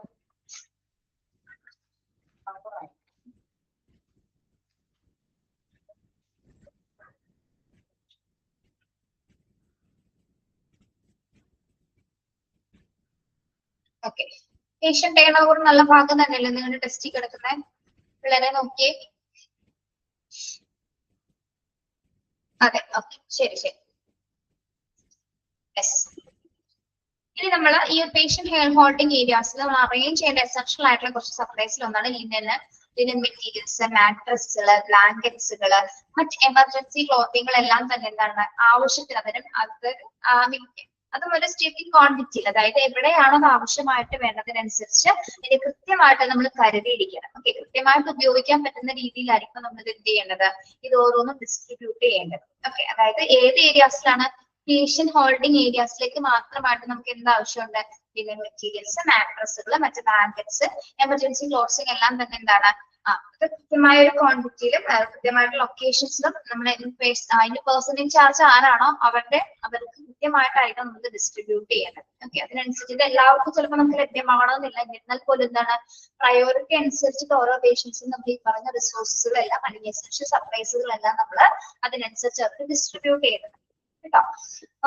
ഓക്കെ, പേഷ്യന്റ് ടേൺ ഓവർ നല്ല ഭാഗം തന്നെയല്ലേ നിങ്ങളുടെ ടെസ്റ്റിൽ കിടക്കുന്നത്? പിള്ളേരെ നോക്കിയേ. അതെ, ഓക്കെ, ശരി ശരി. യെസ്. ഇനി നമ്മൾ ഈ പേഷ്യന്റ് ഹോൾഡിംഗ് ഏരിയാസിൽ നമ്മൾ അറേഞ്ച് ചെയ്യേണ്ട എസെൻഷ്യൽ ആയിട്ടുള്ള കുറച്ച് സപ്ലൈസിൽ ഒന്നാണ് ലിനൻ മെറ്റീരിയൽസ്, മാട്രസുകള്, ബ്ലാങ്കറ്റ്സുകള്, മറ്റ് എമർജൻസി ക്ലോത്തിങ്ങുകളെല്ലാം തന്നെ എന്താണ് ആവശ്യത്തിന് അതും ഒരു സ്റ്റേറ്റിംഗ് ക്വാണ്ടിറ്റിയിൽ, അതായത് എവിടെയാണോ അത് ആവശ്യമായിട്ട് വേണ്ടതിനനുസരിച്ച് ഇത് കൃത്യമായിട്ട് നമ്മൾ കരുതിയിരിക്കണം. ഓക്കെ, കൃത്യമായിട്ട് ഉപയോഗിക്കാൻ പറ്റുന്ന രീതിയിലായിരിക്കും നമ്മൾ ഇത് എന്ത് ചെയ്യേണ്ടത്, ഇത് ഓരോന്നും ഡിസ്ട്രിബ്യൂട്ട് ചെയ്യേണ്ടത്. ഓക്കെ, അതായത് ഏത് ഏരിയാസിലാണ്? പേഷ്യന്റ് ഹോൾഡിംഗ് ഏരിയാസിലേക്ക് മാത്രമായിട്ട് നമുക്ക് എന്ത് ആവശ്യമുണ്ട്? ലിനൻ മെറ്റീരിയൽസ്, മാട്രസുകൾ, മറ്റ് ബ്ലാങ്കറ്റ്സ്, എമർജൻസി ക്ലോത്ത്സിംഗ് എല്ലാം തന്നെ എന്താണ് കൃത്യമായ ഒരു ക്വാണ്ടിറ്റിയിലും കൃത്യമായിട്ടുള്ള ലൊക്കേഷൻസിലും നമ്മൾ അതിന്റെ പേഴ്സൺ ഇൻ ചാർജ് ആരാണോ അവർക്ക് കൃത്യമായിട്ടായിരിക്കും നമുക്ക് ഡിസ്ട്രിബ്യൂട്ട് ചെയ്യേണ്ടത്. ഓക്കെ, അതിനനുസരിച്ച് എല്ലാവർക്കും ചിലപ്പോൾ നമുക്ക് ലഭ്യമാവണമെന്നില്ല. എന്നാൽ പോലും എന്താണ് പ്രയോറിറ്റി അനുസരിച്ചിട്ട് ഓരോ പേഷ്യൻസിനും നമ്മൾ ഈ പറഞ്ഞ റിസോഴ്സുകളെല്ലാം അല്ലെങ്കിൽ എസെൻഷ്യൽ സപ്ലൈസുകളെല്ലാം നമ്മൾ അതിനനുസരിച്ച് അവർക്ക് ഡിസ്ട്രിബ്യൂട്ട് ചെയ്യുന്നത് കേട്ടോ.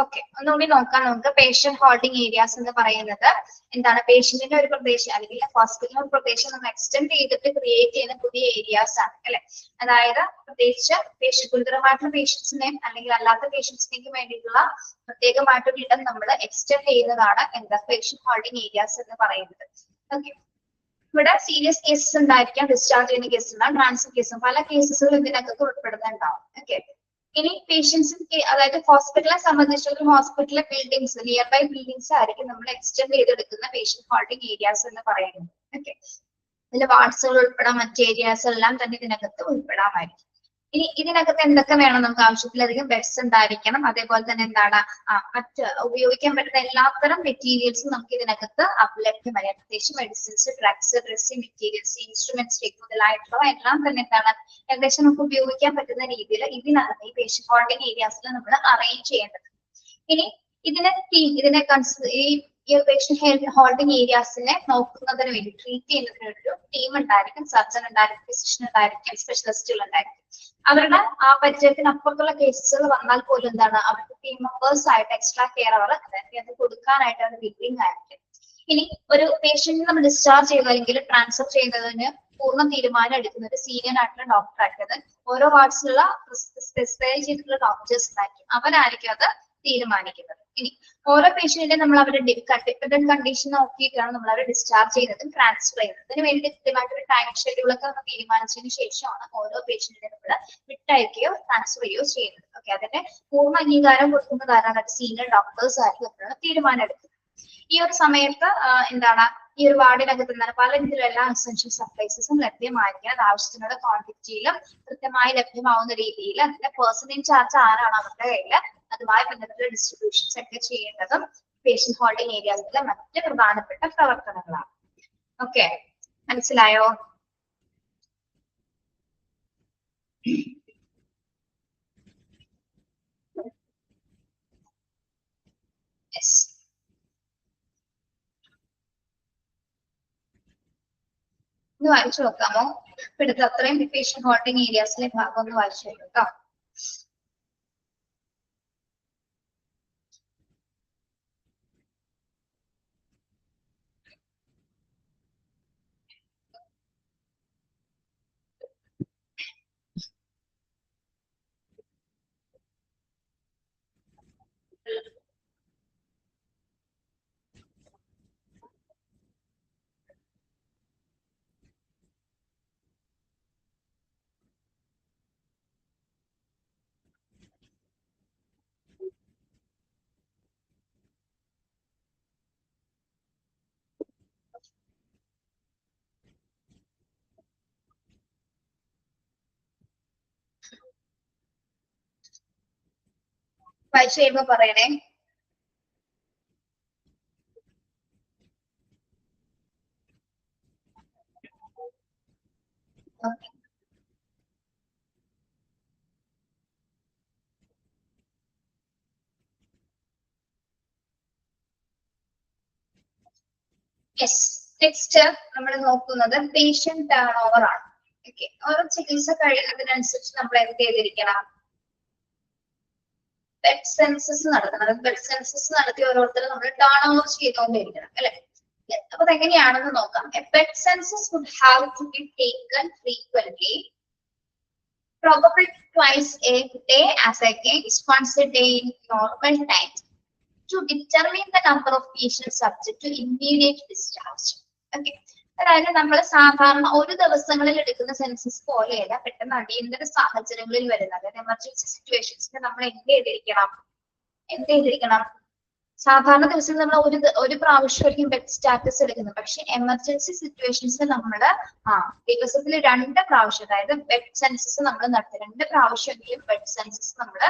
ഓക്കെ, ഒന്നുകൂടി നോക്കാം നമുക്ക്. പേഷ്യന്റ് ഹോൾഡിംഗ് ഏരിയാസ് എന്ന് പറയുന്നത് എന്താണ്? പേഷ്യന്റിന്റെ ഒരു പ്രദേശം അല്ലെങ്കിൽ ഹോസ്പിറ്റലിന്റെ ഒരു പ്രദേശം നമ്മൾ എക്സ്റ്റെൻഡ് ചെയ്തിട്ട് ക്രിയേറ്റ് ചെയ്യുന്ന പുതിയ ഏരിയാസ് ആണ് അല്ലെ. അതായത് പ്രത്യേകിച്ച് ഗുരുതരമായിട്ടുള്ള പേഷ്യൻസിനെയും അല്ലെങ്കിൽ അല്ലാത്ത പേഷ്യൻസിനേക്ക് വേണ്ടിയിട്ടുള്ള പ്രത്യേകമായിട്ടൊരു ഇടം നമ്മൾ എക്സ്റ്റെൻഡ് ചെയ്യുന്നതാണ് എന്താ പേഷ്യന്റ് ഹോൾഡിംഗ് ഏരിയാസ് എന്ന് പറയുന്നത്. ഓക്കെ, ഇവിടെ സീരിയസ് കേസസ് ഉണ്ടായിരിക്കാം, ഡിസ്ചാർജ് ചെയ്യുന്ന കേസ് ഉണ്ടാവും, ട്രാൻസ്ഫർ കേസും പല കേസസുകളും ഇതിനകത്ത് ഉൾപ്പെടുന്നുണ്ടാവും. ഓക്കെ, ഇനി പേഷ്യൻസിന് അതായത് ഹോസ്പിറ്റലിനെ സംബന്ധിച്ചിടത്തോളം ഹോസ്പിറ്റലിലെ ബിൽഡിങ്സ്, നിയർ ബൈ ബിൽഡിങ്സ് ആയിരിക്കും നമ്മൾ എക്സ്റ്റെൻഡ് ചെയ്തെടുക്കുന്ന പേഷ്യന്റ് ഹോൾഡിംഗ് ഏരിയാസ് എന്ന് പറയുന്നത്. ഓക്കെ, ഇതിൽ വാർഡ്സുകൾ ഉൾപ്പെടാം, മറ്റ് ഏരിയാസ് എല്ലാം തന്നെ ഇതിനകത്ത് ഉൾപ്പെടാമായിരിക്കും. ഇനി ഇതിനകത്ത് എന്തൊക്കെ വേണം? നമുക്ക് ആവശ്യത്തിലധികം ബെഡ്സ് ഉണ്ടായിരിക്കണം. അതേപോലെ തന്നെ എന്താണ് മറ്റ് ഉപയോഗിക്കാൻ പറ്റുന്ന എല്ലാത്തരം മെറ്റീരിയൽസും നമുക്ക് ഇതിനകത്ത് ലഭ്യമായി. പ്രത്യേകിച്ച് medicines, drugs, dressing materials, instruments മുതലായിട്ടുള്ള എല്ലാം തന്നെ എന്താണ് ഏകദേശം നമുക്ക് ഉപയോഗിക്കാൻ പറ്റുന്ന രീതിയിൽ ഇതിനകത്ത് ഈ പേഷ്യന്റ് ഹോൾഡിംഗ് ഏരിയാസിൽ നമ്മൾ അറേഞ്ച് ചെയ്യേണ്ടത്. ഇനി ഇതിനെ ഈ പേഷ്യന്റ് ഹോൾഡിംഗ് ഏരിയാസിനെ നോക്കുന്നതിന് വേണ്ടി, ട്രീറ്റ് ചെയ്യുന്നതിന് വേണ്ടി ഒരു ടീം ഉണ്ടായിരിക്കും. സർജൻ ഉണ്ടായിരിക്കും, ഫിസിഷ്യൻ ഉണ്ടായിരിക്കും, സ്പെഷ്യലിസ്റ്റുകൾ ഉണ്ടായിരിക്കും. അവരുടെ ആ പരിചയത്തിന് അപ്പുറത്തുള്ള കേസുകൾ വന്നാൽ പോലും എന്താണ് അവർക്ക് ടീം മെമ്പേഴ്സ് ആയിട്ട് എക്സ്ട്രാ കെയർ അവർ അത് കൊടുക്കാനായിട്ട് അവർ വില്ലിംഗ് ആയിരിക്കും. ഇനി ഒരു പേഷ്യന്റിനെ നമ്മൾ ഡിസ്ചാർജ് ചെയ്തോ അല്ലെങ്കിൽ ട്രാൻസ്ഫർ ചെയ്യുന്നതിന് പൂർണ്ണ തീരുമാനം എടുക്കുന്ന ഒരു സീനിയർ ആയിട്ടുള്ള ഡോക്ടർ ആയിരിക്കും. ഓരോ വാർഡ്സിലുള്ള സ്പെസിഫൈ ചെയ്തിട്ടുള്ള ഡോക്ടേഴ്സ് ആയിരിക്കും, അവരായിരിക്കും അത് തീരുമാനിക്കുന്നത്. ഇനി ഓരോ പേഷ്യന്റിനെ നമ്മൾ അവരുടെ ഡിപ്പെൻഡന്റ് കണ്ടീഷൻ നോക്കിയിട്ടാണ് നമ്മൾ അവരെ ഡിസ്ചാർജ് ചെയ്യുന്നതും ട്രാൻസ്ഫർ ചെയ്യുന്നത്. അതിന് വേണ്ടി കൃത്യമായിട്ട് ഒരു ടൈം ഷെഡ്യൂളൊക്കെ തീരുമാനിച്ചതിന് ശേഷമാണ് ഓരോ പേഷ്യന്റിനെ നമ്മൾ വിട്ടയക്കുകയോ ട്രാൻസ്ഫർ ചെയ്യുകയോ ചെയ്യുന്നത്. ഓക്കെ, അതിന്റെ പൂർണ്ണ അംഗീകാരം കൊടുക്കുന്നത് ആരാണ്? സീനിയർ ഡോക്ടേഴ്സ് ആയിരിക്കും തീരുമാനം എടുക്കുന്നത്. ഈ ഒരു സമയത്ത് എന്താണ് ഈ ഒരു വാർഡിനകത്ത് എന്താണ് പല രീതിയിലുള്ള എല്ലാ എസെൻഷ്യൽ സപ്ലൈസസും ലഭ്യമായിരിക്കണം. അത് ആവശ്യത്തിനുള്ള ക്വാണ്ടിറ്റിയിലും കൃത്യമായി ലഭ്യമാവുന്ന രീതിയിൽ അതിന്റെ പേഴ്സൺ ഇൻ ചാർജ് ആരാണ് അവരുടെ കയ്യിൽ അതുമായി ബന്ധപ്പെട്ട ഡിസ്ട്രിബ്യൂഷൻസ് ഒക്കെ ചെയ്യേണ്ടതും പേഷ്യന്റ് ഹോൾഡിംഗ് ഏരിയാസിലെ മറ്റ് പ്രധാനപ്പെട്ട പ്രവർത്തനങ്ങളാണ്. ഓക്കെ, മനസ്സിലായോ? യെസ്, ഒന്ന് വായിച്ചു നോക്കാമോ? ഇവിടുത്തെ അത്രയും പേഷ്യന്റ് ഹോൾഡിംഗ് ഏരിയാസിലെ ഭാഗം ഒന്ന് വായിച്ചു കേട്ടോ. വായിച്ചു കഴിയുമ്പോ പറയണേ. ഓക്കെ. യെസ്, നെക്സ്റ്റ് നമ്മൾ നോക്കുന്നത് പേഷ്യന്റ് ടേൺ ഓവർ ആണ്. ഓക്കെ, ഓരോ ചികിത്സ കഴിയുന്നതിനനുസരിച്ച് നമ്മൾ എന്ത് ചെയ്തിരിക്കണം, ബെഡ് സെൻസസ് നടത്തണം. ബെഡ് സെൻസസ് നടത്തി ഓരോരുത്തരും നമ്മൾ ടേൺ ഓവർ ചെയ്തുകൊണ്ടിരിക്കണം അല്ലെ. അപ്പൊ അതെങ്ങനെയാണെന്ന് നോക്കാം. Bed census would have to be taken frequently, probably twice a day as against once a day in normal times, to determine the number of patients subject to immediate discharge. Okay. അതായത് നമ്മൾ സാധാരണ ഒരു ദിവസങ്ങളിൽ എടുക്കുന്ന census പോലെയല്ല പെട്ടെന്ന് അടിയന്തര സാഹചര്യങ്ങളിൽ വരുന്നത്. അതായത് എമർജൻസി സിറ്റുവേഷൻസിൽ നമ്മൾ എന്ത് ചെയ്തിരിക്കണം, സാധാരണ ദിവസം നമ്മൾ ഒരു പ്രാവശ്യമായിരിക്കും ബെഡ് സ്റ്റാറ്റസ് എടുക്കുന്നത്. പക്ഷെ എമർജൻസി സിറ്റുവേഷൻസിൽ നമ്മൾ ദിവസത്തിൽ 2 പ്രാവശ്യം, അതായത് ബെഡ് സെൻസസ് നമ്മൾ നടത്തി 2 പ്രാവശ്യമെങ്കിലും ബെഡ് സെൻസസ് നമ്മൾ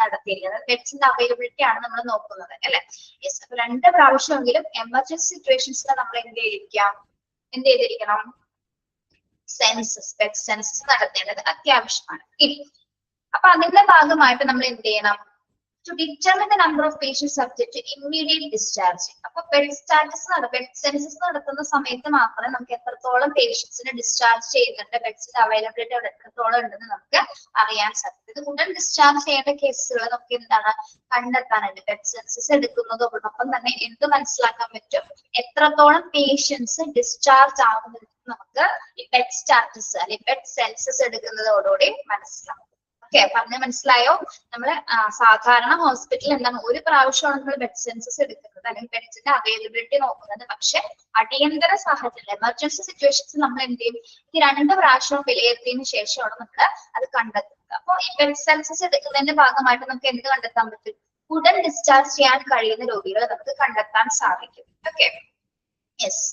നടത്തിയിരിക്കുന്നത്. ബെഡ്സിന്റെ അവൈലബിലിറ്റി ആണ് നമ്മൾ നോക്കുന്നത് അല്ലെ. യെസ്, അപ്പൊ 2 പ്രാവശ്യമെങ്കിലും എമർജൻസി സിറ്റുവേഷൻസിൽ നമ്മൾ എന്ത് ചെയ്തിരിക്കണം, ബെഡ് സെൻസസ് നടത്തേണ്ടത് അത്യാവശ്യമാണ്. ഇനി അപ്പൊ അതിന്റെ ഭാഗമായിട്ട് നമ്മൾ എന്ത് ചെയ്യണം, to determine the number of patients subject to immediate discharge. അപ്പൊ ബെഡ് സെൻസസ് നടത്തുന്ന സമയത്ത് മാത്രമേ നമുക്ക് എത്രത്തോളം പേഷ്യൻസിനെ ഡിസ്ചാർജ് ചെയ്യുന്നുണ്ട്, ബെഡ്സിന്റെ അവൈലബിലിറ്റി അവിടെ എത്രത്തോളം ഉണ്ടെന്ന് നമുക്ക് അറിയാൻ സാധിക്കും. ഇത് ഉടൻ ഡിസ്ചാർജ് ചെയ്യേണ്ട കേസുകൾ നമുക്ക് എന്താണ് കണ്ടെത്താനുണ്ട്. ബെഡ് സെൻസസ് എടുക്കുന്നതോടൊപ്പം തന്നെ എന്ത് മനസ്സിലാക്കാൻ പറ്റും, എത്രത്തോളം പേഷ്യൻസ് ഡിസ്ചാർജ് ആവുന്നത് നമുക്ക് ഈ ബെഡ് സ്റ്റാറ്റസ് അല്ലെങ്കിൽ ബെഡ് സെൻസസ് എടുക്കുന്നതോടുകൂടി മനസ്സിലാവും. ഓക്കെ, പറഞ്ഞ മനസ്സിലായോ? നമ്മള് സാധാരണ ഹോസ്പിറ്റലിൽ എന്താണ് ഒരു പ്രാവശ്യമാണ് നമ്മൾ ബെഡ് സെൻസസ് എടുക്കുന്നത് അല്ലെങ്കിൽ ബെഡ്സിന്റെ അവൈലബിലിറ്റി നോക്കുന്നത്. പക്ഷെ അടിയന്തര സാഹചര്യം എമർജൻസി സിറ്റുവേഷൻസ് നമ്മൾ എന്ത് ചെയ്യും, ഈ 2 പ്രാവശ്യവും വിലയിരുത്തിയതിനു ശേഷമാണ് നമ്മൾ അത് കണ്ടെത്തുന്നത്. അപ്പൊ ഈ ബെഡ് സെൻസസ് എടുക്കുന്നതിന്റെ ഭാഗമായിട്ട് നമുക്ക് എന്ത് കണ്ടെത്താൻ പറ്റും, ഉടൻ ഡിസ്ചാർജ് ചെയ്യാൻ കഴിയുന്ന രോഗികളെ നമുക്ക് കണ്ടെത്താൻ സാധിക്കും. Okay, yes.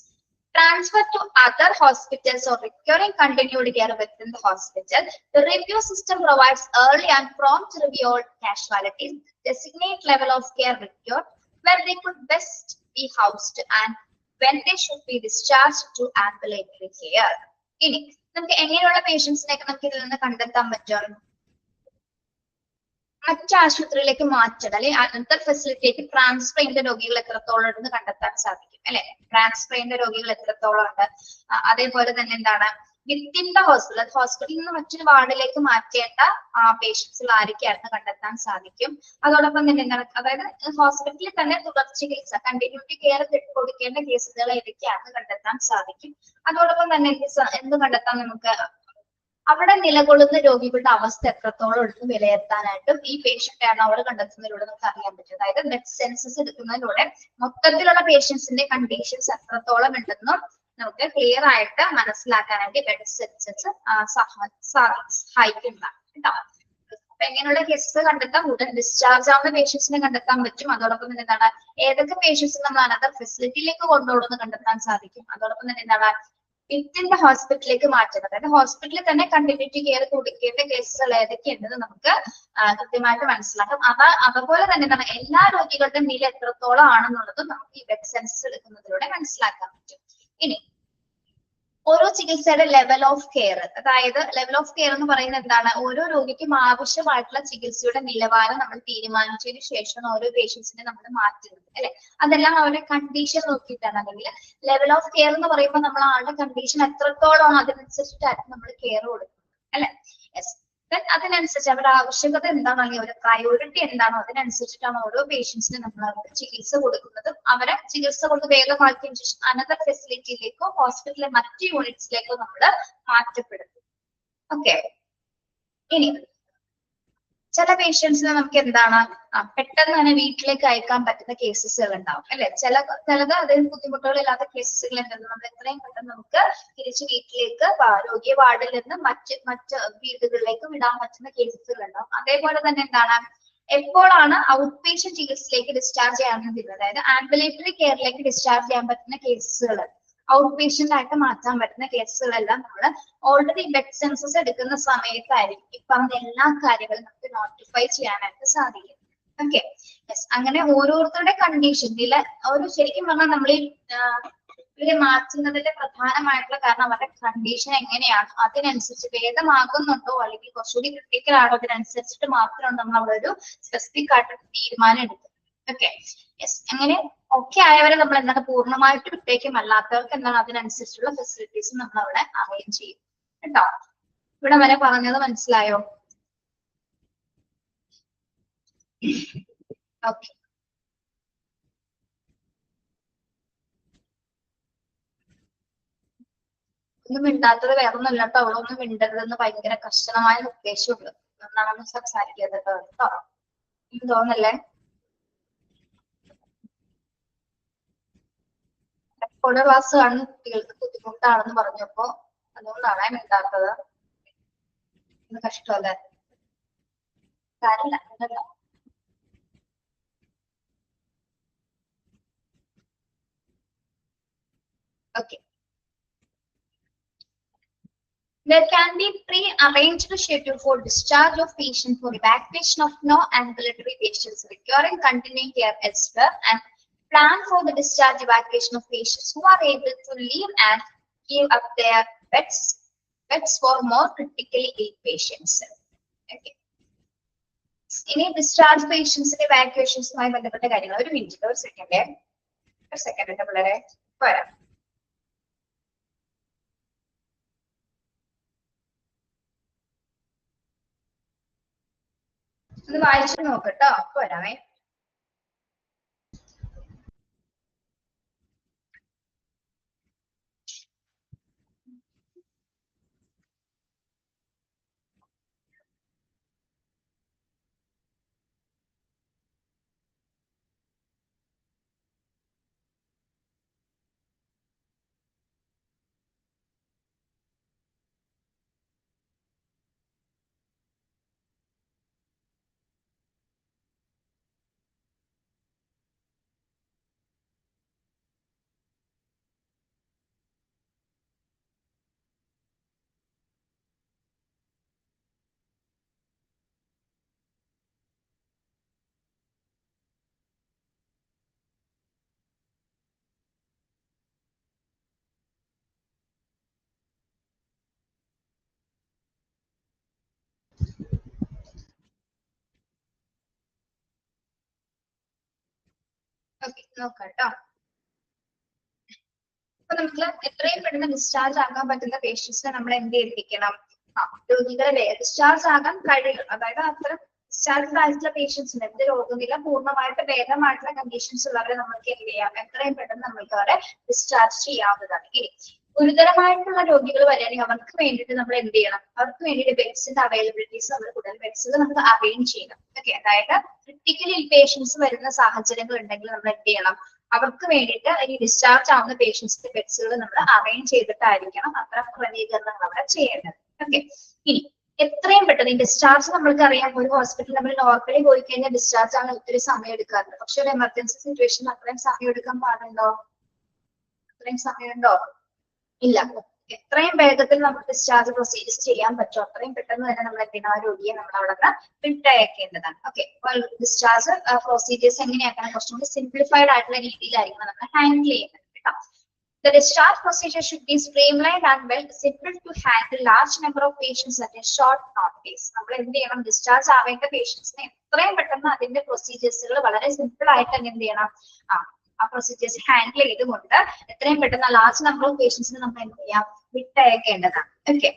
Transfer to other hospitals or recurring continued care within the hospital. The review system provides early and prompt review of casualties, designate level of care required, where they could best be housed, and when they should be discharged to ambulatory care. ഇനി നമുക്ക് എങ്ങനെയുള്ള പേഷ്യൻസിനെയൊക്കെ നമുക്ക് ഇതിൽ നിന്ന് കണ്ടെത്താൻ പറ്റും, മറ്റു ആശുപത്രിയിലേക്ക് മാറ്റണം അല്ലെങ്കിൽ അങ്ങനത്തെ ഫെസിലിറ്റിക്ക് ട്രാൻസ്ഫർ ചെയ്യുന്ന രോഗികൾ എത്രത്തോളം ഉണ്ടെന്ന് കണ്ടെത്താൻ സാധിക്കും അല്ലെ. ട്രാൻസ്ഫർ ചെയ്യുന്ന രോഗികൾ എത്രത്തോളം ഉണ്ട്, അതേപോലെ തന്നെ എന്താണ് വിത്തിൻ ദ ഹോസ്പിറ്റലിൽ നിന്ന് മറ്റൊരു വാർഡിലേക്ക് മാറ്റേണ്ട പേഷ്യൻസിൽ ആരൊക്കെയാണെന്ന് കണ്ടെത്താൻ സാധിക്കും. അതോടൊപ്പം തന്നെ എന്താണ്, അതായത് ഹോസ്പിറ്റലിൽ തന്നെ തുടർ ചികിത്സ കണ്ടിന്യൂറ്റി കെയർ കൊടുക്കേണ്ട കേസുകൾ ഏതൊക്കെയാണെന്ന് കണ്ടെത്താൻ സാധിക്കും. അതോടൊപ്പം തന്നെ എന്ത് കണ്ടെത്താൻ നമുക്ക്, അവിടെ നിലകൊള്ളുന്ന രോഗികളുടെ അവസ്ഥ എത്രത്തോളം ഉണ്ടെന്ന് വിലയിരുത്താനായിട്ടും ഈ പേഷ്യന്റ് ആണ് അവിടെ കണ്ടെത്തുന്നതിലൂടെ നമുക്ക് അറിയാൻ പറ്റും. അതായത് ബെഡ് സെൻസസ് എടുക്കുന്നതിലൂടെ മൊത്തത്തിലുള്ള പേഷ്യൻസിന്റെ കണ്ടീഷൻസ് എത്രത്തോളം ഉണ്ടെന്നും നമുക്ക് ക്ലിയർ ആയിട്ട് മനസ്സിലാക്കാനായിട്ട് ബെഡ് സെൻസസ് സഹായിക്കുന്നതാണ് കേട്ടോ. അപ്പൊ എങ്ങനെയുള്ള കേസസ് കണ്ടെത്താം, ഉടൻ ഡിസ്ചാർജ് ആവുന്ന പേഷ്യൻസിനെ കണ്ടെത്താൻ പറ്റും. അതോടൊപ്പം തന്നെ എന്താണ്, ഏതൊക്കെ പേഷ്യൻസ് നമ്മൾ അനദർ ഫെസിലിറ്റിയിലേക്ക് കൊണ്ടുപോകുന്നത് കണ്ടെത്താൻ സാധിക്കും. അതോടൊപ്പം തന്നെ എന്താണ്, വിത്തിൻ ദ ഹോസ്പിറ്റലിലേക്ക് മാറ്റുന്നത്, അതായത് ഹോസ്പിറ്റലിൽ തന്നെ കണ്ടിന്യൂറ്റി കെയർ കൊടുക്കേണ്ട കേസുകൾ ഏതൊക്കെയുണ്ടെന്ന് നമുക്ക് കൃത്യമായിട്ട് മനസ്സിലാക്കാം. അതുപോലെ തന്നെ എന്താണ്, എല്ലാ രോഗികളുടെ നില എത്രത്തോളം ആണെന്നുള്ളതും നമുക്ക് ഈ ബെഡ് സെൻസസ് എടുക്കുന്നതിലൂടെ മനസ്സിലാക്കാൻ പറ്റും. ഇനി ഓരോ ചികിത്സയുടെ ലെവൽ ഓഫ് കെയർ, അതായത് ലെവൽ ഓഫ് കെയർ എന്ന് പറയുന്നത് എന്താണ്, ഓരോ രോഗിക്കും ആവശ്യമായിട്ടുള്ള ചികിത്സയുടെ നിലവാരം നമ്മൾ തീരുമാനിച്ചതിന് ശേഷം ഓരോ പേഷ്യൻസിനെ നമ്മൾ മാറ്റുന്നത് അല്ലെ. അതെല്ലാം അവരുടെ കണ്ടീഷൻ നോക്കിയിട്ടാണ്. അല്ലെങ്കിൽ ലെവൽ ഓഫ് കെയർ എന്ന് പറയുമ്പോൾ നമ്മൾ ആളുടെ കണ്ടീഷൻ എത്രത്തോളം അതിനനുസരിച്ചിട്ടായിരിക്കും നമ്മൾ കെയർ കൊടുക്കുന്നത് അല്ലെ. യെസ്, അതിനനുസരിച്ച് അവരുടെ ആവശ്യകത എന്താണോ അല്ലെങ്കിൽ അവരുടെ പ്രയോറിറ്റി എന്താണോ അതിനനുസരിച്ചിട്ടാണ് ഓരോ പേഷ്യൻസിന് നമ്മൾ അവർക്ക് ചികിത്സ കൊടുക്കുന്നതും അവരെ ചികിത്സ കൊണ്ട് വേഗമാക്കിയതിനു ശേഷം അനദർ ഫെസിലിറ്റിയിലേക്കോ ഹോസ്പിറ്റലിലെ മറ്റ് യൂണിറ്റ്സിലേക്കോ നമ്മൾ മാറ്റപ്പെടുന്നു. ഓക്കെ, ഇനി ചില പേഷ്യൻസിനെ നമുക്ക് എന്താണ് പെട്ടെന്ന് തന്നെ വീട്ടിലേക്ക് അയക്കാൻ പറ്റുന്ന കേസസുകൾ ഉണ്ടാവും അല്ലെ. ചിലത് അതായത് ബുദ്ധിമുട്ടുകളില്ലാത്ത കേസസുകൾ ഉണ്ടെന്ന് നമ്മൾ എത്രയും പെട്ടെന്ന് നമുക്ക് തിരിച്ച് വീട്ടിലേക്ക് രോഗിയെ വാർഡിൽ നിന്ന് മറ്റ് വീടുകളിലേക്ക് വിടാൻ പറ്റുന്ന കേസസുകൾ ഉണ്ടാവും. അതേപോലെ തന്നെ എന്താണ്, എപ്പോഴാണ് ഔട്ട് പേഷ്യന്റ് ചികിത്സയിലേക്ക് ഡിസ്ചാർജ് ചെയ്യാവുന്നത്, അതായത് ആംബുലേറ്ററി കെയറിലേക്ക് ഡിസ്ചാർജ് ചെയ്യാൻ പറ്റുന്ന കേസുകൾ, ഔട്ട് പേഷ്യന്റ് ആയിട്ട് മാറ്റാൻ പറ്റുന്ന കേസുകളെല്ലാം നമ്മൾ ഓൾറെഡി ബെഡ് സെൻസസ് എടുക്കുന്ന സമയത്തായിരിക്കും ഈ പറഞ്ഞ എല്ലാ കാര്യങ്ങളും നമുക്ക് നോട്ടിഫൈ ചെയ്യാനായിട്ട് സാധിക്കും. ഓക്കെ. യെസ്, അങ്ങനെ ഓരോരുത്തരുടെ കണ്ടീഷൻ ഇതിലെ ഒരു ശരിക്കും പറഞ്ഞാൽ നമ്മൾ ഇവരെ മാറ്റുന്നതിന്റെ പ്രധാനമായിട്ടുള്ള കാരണം അവരുടെ കണ്ടീഷൻ എങ്ങനെയാണ്, അതിനനുസരിച്ച് ഭേദമാകുന്നുണ്ടോ അല്ലെങ്കിൽ കുറച്ചുകൂടി ക്രിട്ടിക്കൽ ആണോ, അതിനനുസരിച്ചിട്ട് മാത്രമാണ് നമ്മൾ അവിടെ ഒരു സ്പെസിഫിക് ആയിട്ട് തീരുമാനം എടുക്കുന്നത്. ഓക്കെ. യെസ്, അങ്ങനെ ഓക്കെ ആയവരെ നമ്മൾ എന്താണ് പൂർണ്ണമായിട്ട് വിട്ടേക്കും, അല്ലാത്തവർക്ക് എന്താണ് അതിനനുസരിച്ചുള്ള ഫെസിലിറ്റീസ് നമ്മൾ അവിടെ അറേഞ്ച് ചെയ്യും കേട്ടോ. ഇവിടെ വരെ പറഞ്ഞത് മനസ്സിലായോ? ഓക്കെ. ഒന്നും മിണ്ടാത്തത് വേറൊന്നുമല്ല കേട്ടോ, അവളൊന്നും മിണ്ടരുതെന്ന് ഭയങ്കര കർശനമായ നിർദ്ദേശമുണ്ട്. ഒന്നാണെന്ന് സംസാരിക്കാതെ കേട്ടോ, തോന്നല്ലേ? റെക്കോർഡ് ക്ലാസ് കാണുന്ന കുട്ടികൾക്ക് ബുദ്ധിമുട്ടാണെന്ന് പറഞ്ഞപ്പോ അതുകൊണ്ടാണ് മിണ്ടാത്തത്. കഷ്ടമല്ലേ? കാര്യമില്ല. Okay. There can be pre-arranged schedule for discharge of patient for evacuation of no-ambulatory patients requiring continuing care elsewhere, and plan for the discharge evacuation of patients who are able to leave and give up their beds for more critically ill patients. Okay. ഇനി discharge പേഷ്യൻസിന്റെ ഇവാക്യുവേഷൻസുമായി ബന്ധപ്പെട്ട കാര്യങ്ങൾ ഒരു minute, ഒരു second പിള്ളേരെ വരാം. ഒന്ന് വായിച്ചു നോക്കട്ടോ, വരാമേ. ഓക്കെ, നോക്കാട്ടോ. അപ്പൊ നമുക്ക് എത്രയും പെട്ടെന്ന് ഡിസ്ചാർജ് ആകാൻ പറ്റുന്ന പേഷ്യൻസിനെ നമ്മൾ എന്ത് ചെയ്തിരിക്കണം? രോഗികളെ ഡിസ്ചാർജ് ആകാൻ കഴിയും, അതായത് അത്ര ഡിസ്ചാർജ് ആയിട്ടുള്ള പേഷ്യൻസിന് എന്ത് രോഗനില പൂർണ്ണമായിട്ട് ഭേദമായിട്ടുള്ള കണ്ടീഷൻസ് ഉള്ളവരെ നമ്മൾക്ക് എന്ത് ചെയ്യാം, എത്രയും പെട്ടെന്ന് നമ്മൾക്ക് അവരെ ഡിസ്ചാർജ് ചെയ്യാവുന്നതാണ്. ഇനി ഗുരുതരമായിട്ടുള്ള രോഗികൾ വരികയാണെങ്കിൽ അവർക്ക് വേണ്ടിയിട്ട് നമ്മൾ എന്ത് ചെയ്യണം? അവർക്ക് വേണ്ടിയിട്ട് ബെഡ്സിന്റെ അവൈലബിലിറ്റീസ് നമ്മൾ കൂടുതൽ ബെഡ്സ് നമുക്ക് അറേഞ്ച് ചെയ്യണം. ഓക്കെ, അതായത് ക്രിട്ടിക്കലി ഇൽ പേഷ്യൻസ് വരുന്ന സാഹചര്യങ്ങൾ ഉണ്ടെങ്കിൽ നമ്മൾ എന്ത് ചെയ്യണം? അവർക്ക് വേണ്ടിയിട്ട് ഈ ഡിസ്ചാർജ് ആവുന്ന പേഷ്യൻസിന്റെ ബെഡ്സുകൾ നമ്മൾ അറേഞ്ച് ചെയ്തിട്ടായിരിക്കണം അത്തരം ക്രമീകരണങ്ങൾ അവിടെ ചെയ്യേണ്ടത്. ഓക്കെ. ഇനി എത്രയും പെട്ടെന്ന് ഈ ഡിസ്ചാർജ് നമ്മൾക്ക് അറിയാം, ഒരു ഹോസ്പിറ്റലിൽ നമ്മൾ നോർമലി പോയി കഴിഞ്ഞാൽ ഡിസ്ചാർജ് ആകാൻ ഒത്തിരി സമയം എടുക്കാറുണ്ട്. പക്ഷെ ഒരു എമർജൻസി സിറ്റുവേഷൻ അത്രയും സമയം എടുക്കാൻ പാടുണ്ടോ? അത്രയും സമയമുണ്ടോ? ഇല്ല. എത്രയും വേഗത്തിൽ നമുക്ക് ഡിസ്ചാർജ് പ്രൊസീജിയേഴ്സ് ചെയ്യാൻ പറ്റും അത്രയും പെട്ടെന്ന് തന്നെ നമ്മൾ എന്തിനാ ആ രോഗിയെ നമ്മൾ അവിടെ വിട്ടയക്കേണ്ടതാണ്. ഓക്കെ, ഡിസ്ചാർജ് പ്രൊസീജിയേഴ്സ് എങ്ങനെയാക്കണം? കുറച്ചും കൂടി സിംപ്ലിഫൈഡ് ആയിട്ടുള്ള രീതിയിലായിരിക്കണം നമ്മൾ ഹാൻഡിൽ ചെയ്യുന്നത് കേട്ടോ. The discharge procedure should be streamlined and well simple to handle large number of patients at a short notice. നമ്മൾ എന്ത് ചെയ്യണം? ഡിസ്ചാർജ് ആവേണ്ട പേഷ്യൻസിനെ എത്രയും പെട്ടെന്ന് അതിന്റെ പ്രൊസീജിയേഴ്സുകൾ വളരെ സിമ്പിൾ ആയിട്ട് തന്നെ എന്ത് ചെയ്യണം? ആ പ്രൊസീജിയേഴ്സ് ഹാൻഡിൽ ചെയ്തുകൊണ്ട് എത്രയും പെട്ടെന്ന് ലാർജ് നമ്പർ ഓഫ് പേഷ്യൻസിനെ നമ്മൾ എന്ത് ചെയ്യാം? വിട്ടയക്കേണ്ടതാണ്. Okay.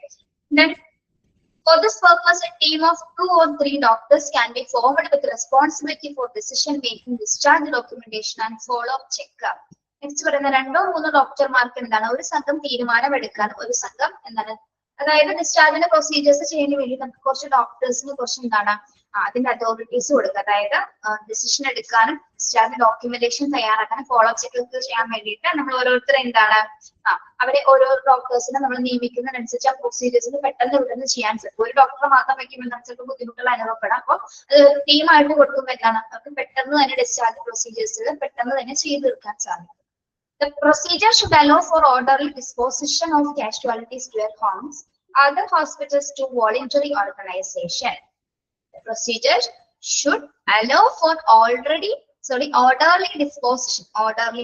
For this purpose, a team of 2 or 3 doctors can be formed with responsibility for decision making, discharge documentation and follow-up checkup. Next പറയുന്ന 2 or 3 ഡോക്ടർമാർക്ക് എന്താണ്? ഒരു സംഘം തീരുമാനമെടുക്കാൻ, ഒരു സംഘം എന്താണ്? അതായത് ഡിസ്ചാർജിന്റെ പ്രൊസീജിയേഴ്സ് ചെയ്യാൻ വേണ്ടി നമുക്ക് കുറച്ച് ഡോക്ടേഴ്സിന് കുറച്ച് എന്താണ് അതിന്റെ അതോറിറ്റീസ് കൊടുക്കുക. അതായത് ഡിസിഷൻ എടുക്കാനും ഡിസ്ചാർജ് ഡോക്യുമെന്റേഷൻ തയ്യാറാക്കാനും ഫോളോ അപ്പ് ചെക്ക് ചെയ്യാൻ വേണ്ടിയിട്ട് നമ്മൾ ഓരോരുത്തർ എന്താണ് അവരെ ഓരോ ഡോക്ടേഴ്സിനെ നമ്മൾ നിയമിക്കുന്നതിനനുസരിച്ച് ആ പ്രൊസീജിയേഴ്സിന് പെട്ടെന്ന് ചെയ്യാൻ സാധിക്കും. ഒരു ഡോക്ടറെ മാത്രം വയ്ക്കുമ്പോൾ നമുക്ക് ചിലപ്പോൾ ബുദ്ധിമുട്ടുകൾ അനുഭവപ്പെടാം. അപ്പോൾ അത് ടീമായിട്ട് കൊടുക്കുമ്പോൾ എന്താണ് അവർക്ക് പെട്ടെന്ന് തന്നെ ഡിസ്ചാർജ് പ്രൊസീജിയേഴ്സ് പെട്ടെന്ന് തന്നെ ചെയ്ത് തീർക്കാൻ സാധിക്കും. The procedure should allow for orderly disposition of casualties to their homes, other hospitals to voluntary organization. The procedure should allow for orderly disposition, orderly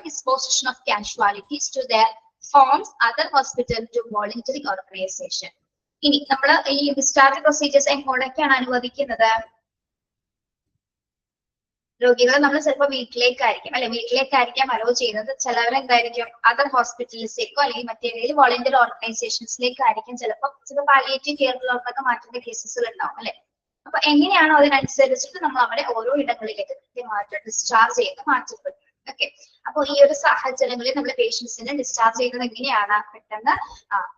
disposition of casualties to their homes, other hospital to voluntary organization. ഇനി നമ്മൾ ഈ discharge procedures എങ്ങോട്ടൊക്കെയാണ് അനുവദിക്കുന്നത്? രോഗികളെ നമ്മൾ ചിലപ്പോൾ വീട്ടിലേക്കായിരിക്കും hello ചെയ്യുന്നത്. ചിലവരെന്തായിരിക്കും other ഹോസ്പിറ്റൽസിലേക്കോ അല്ലെങ്കിൽ മറ്റേതെങ്കിലും വോളണ്ടിയർ ഓർഗനൈസേഷൻസിലേക്കായിരിക്കും ചിലപ്പോൾ പാലിയേറ്റീവ് കെയറിലോട്ടൊക്കെ മാറ്റുന്ന കേസസുകൾ ഉണ്ടാവും അല്ലെ. അപ്പൊ എങ്ങനെയാണോ അതിനനുസരിച്ചിട്ട് നമ്മൾ അവരെ ഓരോ ഇടങ്ങളിലേക്ക് കൃത്യമായിട്ട് ഡിസ്ചാർജ് ചെയ്ത് മാറ്റപ്പെടും. ഓക്കെ, അപ്പൊ ഈ ഒരു സാഹചര്യങ്ങളിൽ നമ്മൾ പേഷ്യൻസിനെ ഡിസ്ചാർജ് ചെയ്യുന്നത് എങ്ങനെയാണ്? പെട്ടെന്ന്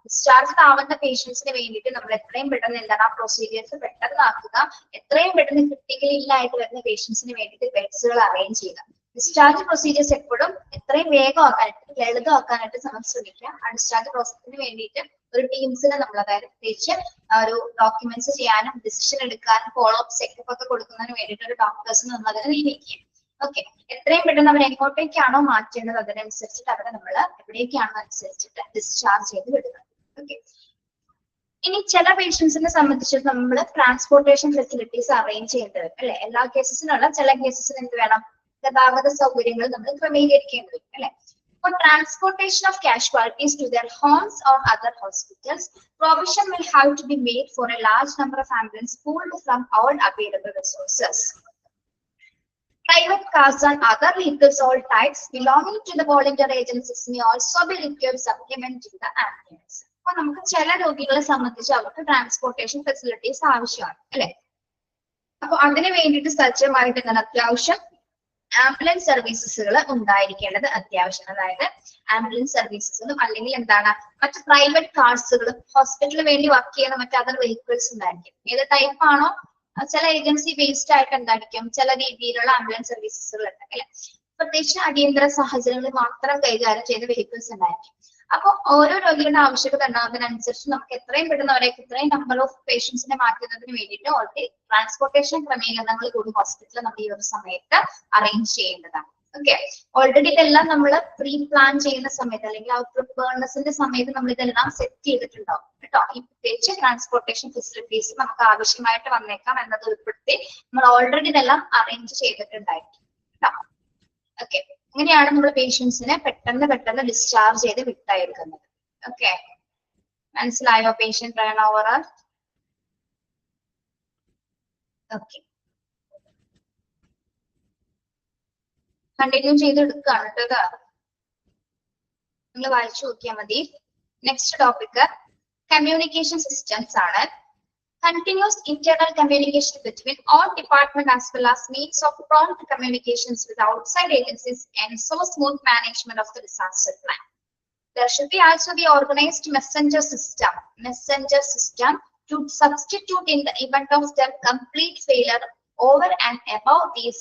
ഡിസ്ചാർജ് ആവുന്ന പേഷ്യൻസിന് വേണ്ടിയിട്ട് നമ്മൾ എത്രയും പെട്ടെന്ന് എന്താണ് ആ പ്രൊസീജിയേഴ്സ് പെട്ടെന്ന് ആക്കുക, എത്രയും പെട്ടെന്ന് ക്രിട്ടിക്കലി ഇല്ലായിട്ട് വരുന്ന പേഷ്യൻസിന് വേണ്ടിയിട്ട് ബെഡ്സുകൾ അറേഞ്ച് ചെയ്യുക. ഡിസ്ചാർജ് പ്രൊസീജിയേഴ്സ് എപ്പോഴും എത്രയും വേഗമാക്കാനായിട്ട് ലളിതമാക്കാനായിട്ട് നമ്മൾ ശ്രമിക്കുക. ആ ഡിസ്ചാർജ് പ്രോസസ്സിന് വേണ്ടിയിട്ട് ഒരു ടീംസിനെ നമ്മൾ അതായത് പ്രത്യേകിച്ച് ഒരു ഡോക്യുമെന്റ്സ് ചെയ്യാനും ഡിസിഷൻ എടുക്കാനും ഫോളോ അപ്പ് ചെക്കപ്പ് ഒക്കെ കൊടുക്കുന്നതിന് വേണ്ടിയിട്ട് ഒരു ഡോക്ടേഴ്സിനെ നമ്മൾ അതിനെ നിയമിക്കുക. ഓക്കെ, എത്രയും പെട്ടെന്ന് അവർ എങ്ങോട്ടേക്കാണോ മാറ്റേണ്ടത് അതിനനുസരിച്ചിട്ട് അവരെ നമ്മൾ എവിടേക്കാണോ അനുസരിച്ചിട്ട് ഡിസ്ചാർജ് ചെയ്ത് വിടുക. ഓക്കെ, ഇനി ചില പേഷ്യൻസിനെ സംബന്ധിച്ചിട്ട് നമ്മൾ ട്രാൻസ്പോർട്ടേഷൻ ഫെസിലിറ്റീസ് അറേഞ്ച് ചെയ്യേണ്ടത് അല്ലെ. എല്ലാ കേസസിനുള്ള ചില കേസസിന് എന്ത് വേണം? ഗതാഗത സൗകര്യങ്ങൾ നമ്മൾ ക്രമീകരിക്കേണ്ടി വരും അല്ലെ. For transportation of casualties to their homes or other hospitals, provision will have to be made for a large number of ambulances pooled from all available resources. Private cars and other vehicles all types belonging to the volunteer agencies may also be required supplementing the ambulance. അപ്പൊ നമുക്ക് ചില രോഗികളെ സംബന്ധിച്ച് അവർക്ക് transportation facilities ആവശ്യമാണ് അല്ലെ. അപ്പൊ അതിന് വേണ്ടിയിട്ട് സജ്ജമായിട്ട് അത്യാവശ്യം ആംബുലൻസ് സർവീസസുകൾ ഉണ്ടായിരിക്കേണ്ടത് അത്യാവശ്യം. അതായത് ആംബുലൻസ് സർവീസസുകളും അല്ലെങ്കിൽ എന്താണ് മറ്റ് പ്രൈവറ്റ് കാർസുകളും ഹോസ്പിറ്റലിന് വേണ്ടി വർക്ക് ചെയ്യുന്ന മറ്റ് അതർ വെഹിക്കിൾസ് ഉണ്ടായിരിക്കും. ഏത് ടൈപ്പ് ആണോ ചില ഏജൻസി ബേസ്ഡ് ആയിട്ട് എന്തായിരിക്കും ചില രീതിയിലുള്ള ആംബുലൻസ് സർവീസസുകൾ ഉണ്ട് അല്ലെ. പ്രത്യേകിച്ച് അടിയന്തര സാഹചര്യങ്ങളിൽ മാത്രം കൈകാര്യം ചെയ്യുന്ന വെഹിക്കിൾസ് ഉണ്ടായിരിക്കും. അപ്പൊ ഓരോ രോഗികളുടെ ആവശ്യകത ഉണ്ടാകുന്നതിനനുസരിച്ച് നമുക്ക് എത്രയും പെട്ടെന്ന് അവരേക്ക് ഇത്രയും നമ്പർ ഓഫ് പേഷ്യൻസിനെ മാറ്റുന്നതിന് വേണ്ടിയിട്ട് ഓൾറെഡി ട്രാൻസ്പോർട്ടേഷൻ ക്രമീകരണങ്ങൾ കൂടി ഹോസ്പിറ്റലിൽ നമ്മൾ ഈ ഒരു സമയത്ത് അറേഞ്ച് ചെയ്യേണ്ടതാണ്. ഓക്കെ, ഓൾറെഡി ഇതെല്ലാം നമ്മൾ പ്രീ പ്ലാൻ ചെയ്യുന്ന സമയത്ത് അല്ലെങ്കിൽ ആ പ്രിപ്പയർനെസിന്റെ സമയത്ത് നമ്മൾ ഇതെല്ലാം സെറ്റ് ചെയ്തിട്ടുണ്ടാവും കേട്ടോ. ഈ പ്രത്യേകിച്ച് ട്രാൻസ്പോർട്ടേഷൻ ഫെസിലിറ്റീസ് നമുക്ക് ആവശ്യമായിട്ട് വന്നേക്കാം എന്നത് ഉൾപ്പെടുത്തി നമ്മൾ ഓൾറെഡി ഇതെല്ലാം അറേഞ്ച് ചെയ്തിട്ടുണ്ടായിരിക്കും കേട്ടോ. ഓക്കെ, അങ്ങനെയാണ് നമ്മൾ പേഷ്യൻസിനെ പെട്ടെന്ന് ഡിസ്ചാർജ് ചെയ്ത് വിട്ടയക്കുന്നത്. ഓക്കെ, മനസ്സിലായോ patient turn over? Okay, continue ചെയ്തെടുക്കുകയാണ് കേട്ടോ. നിങ്ങൾ വായിച്ചു നോക്കിയാൽ മതി. നെക്സ്റ്റ് ടോപ്പിക് കമ്മ്യൂണിക്കേഷൻ സിസ്റ്റംസ് ആണ്. Continuous internal communication between all departments as well as means of prompt communications with outside agencies and so smooth management of the disaster plan. There should be also be organized messenger system to substitute in the event of their complete failure over and above these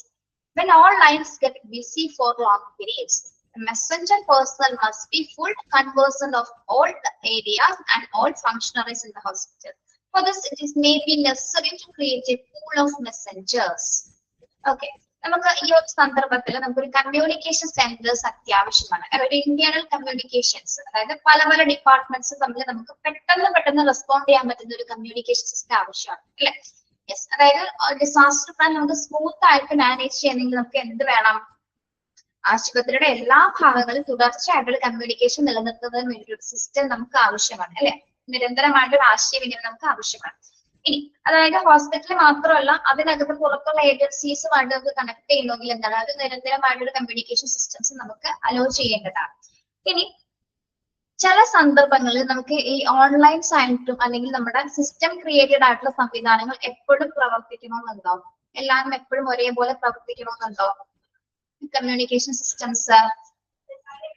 when all lines get busy for long periods. The messenger personnel must be full conversant of all the areas and all functionaries in the hospital. For this, it is may be necessary to create a pool of messengers. Okay, നമുക്ക് ഈ ഒരു സന്ദർഭത്തിൽ നമുക്കൊരു communication centres അത്യാവശ്യമാണ്. ഒരു internal communications, അതായത് പല പല ഡിപ്പാർട്ട്മെന്റ്സ് തമ്മിൽ നമുക്ക് പെട്ടെന്ന് റെസ്പോണ്ട് ചെയ്യാൻ പറ്റുന്ന ഒരു കമ്മ്യൂണിക്കേഷൻ സിസ്റ്റം ആവശ്യമാണ് അല്ലെ. യെസ്, അതായത് ഡിസാസ്റ്റർ പ്ലാൻ നമുക്ക് സ്മൂത്ത് ആയിട്ട് മാനേജ് ചെയ്യണമെങ്കിൽ നമുക്ക് എന്ത് വേണം? ആശുപത്രിയുടെ എല്ലാ ഭാഗങ്ങളിലും തുടർച്ചയായിട്ടുള്ള കമ്മ്യൂണിക്കേഷൻ നിലനിർത്തുന്നതിന് വേണ്ടി ഒരു സിസ്റ്റം നമുക്ക് ആവശ്യമാണ് അല്ലെ. നിരന്തരമായിട്ടൊരു ആശയവിനിമയം നമുക്ക് ആവശ്യമാണ്. ഇനി അതായത് ഹോസ്പിറ്റലിൽ മാത്രമല്ല അതിനകത്ത് പുറത്തുള്ള ഏജൻസീസുമായിട്ട് നമുക്ക് കണക്ട് ചെയ്യണമെങ്കിൽ എന്താണ് അത് നിരന്തരമായിട്ടൊരു കമ്മ്യൂണിക്കേഷൻ സിസ്റ്റംസ് നമുക്ക് അലോ ചെയ്യേണ്ടതാണ്. ഇനി ചില സന്ദർഭങ്ങളിൽ നമുക്ക് ഈ ഓൺലൈൻ സൈറ്റും അല്ലെങ്കിൽ നമ്മുടെ സിസ്റ്റം ക്രിയേറ്റഡ് ആയിട്ടുള്ള സംവിധാനങ്ങൾ എപ്പോഴും പ്രവർത്തിക്കണമെന്നുണ്ടോ? എല്ലാവരും എപ്പോഴും ഒരേപോലെ പ്രവർത്തിക്കണമെന്നുണ്ടോ? കമ്മ്യൂണിക്കേഷൻ സിസ്റ്റംസ്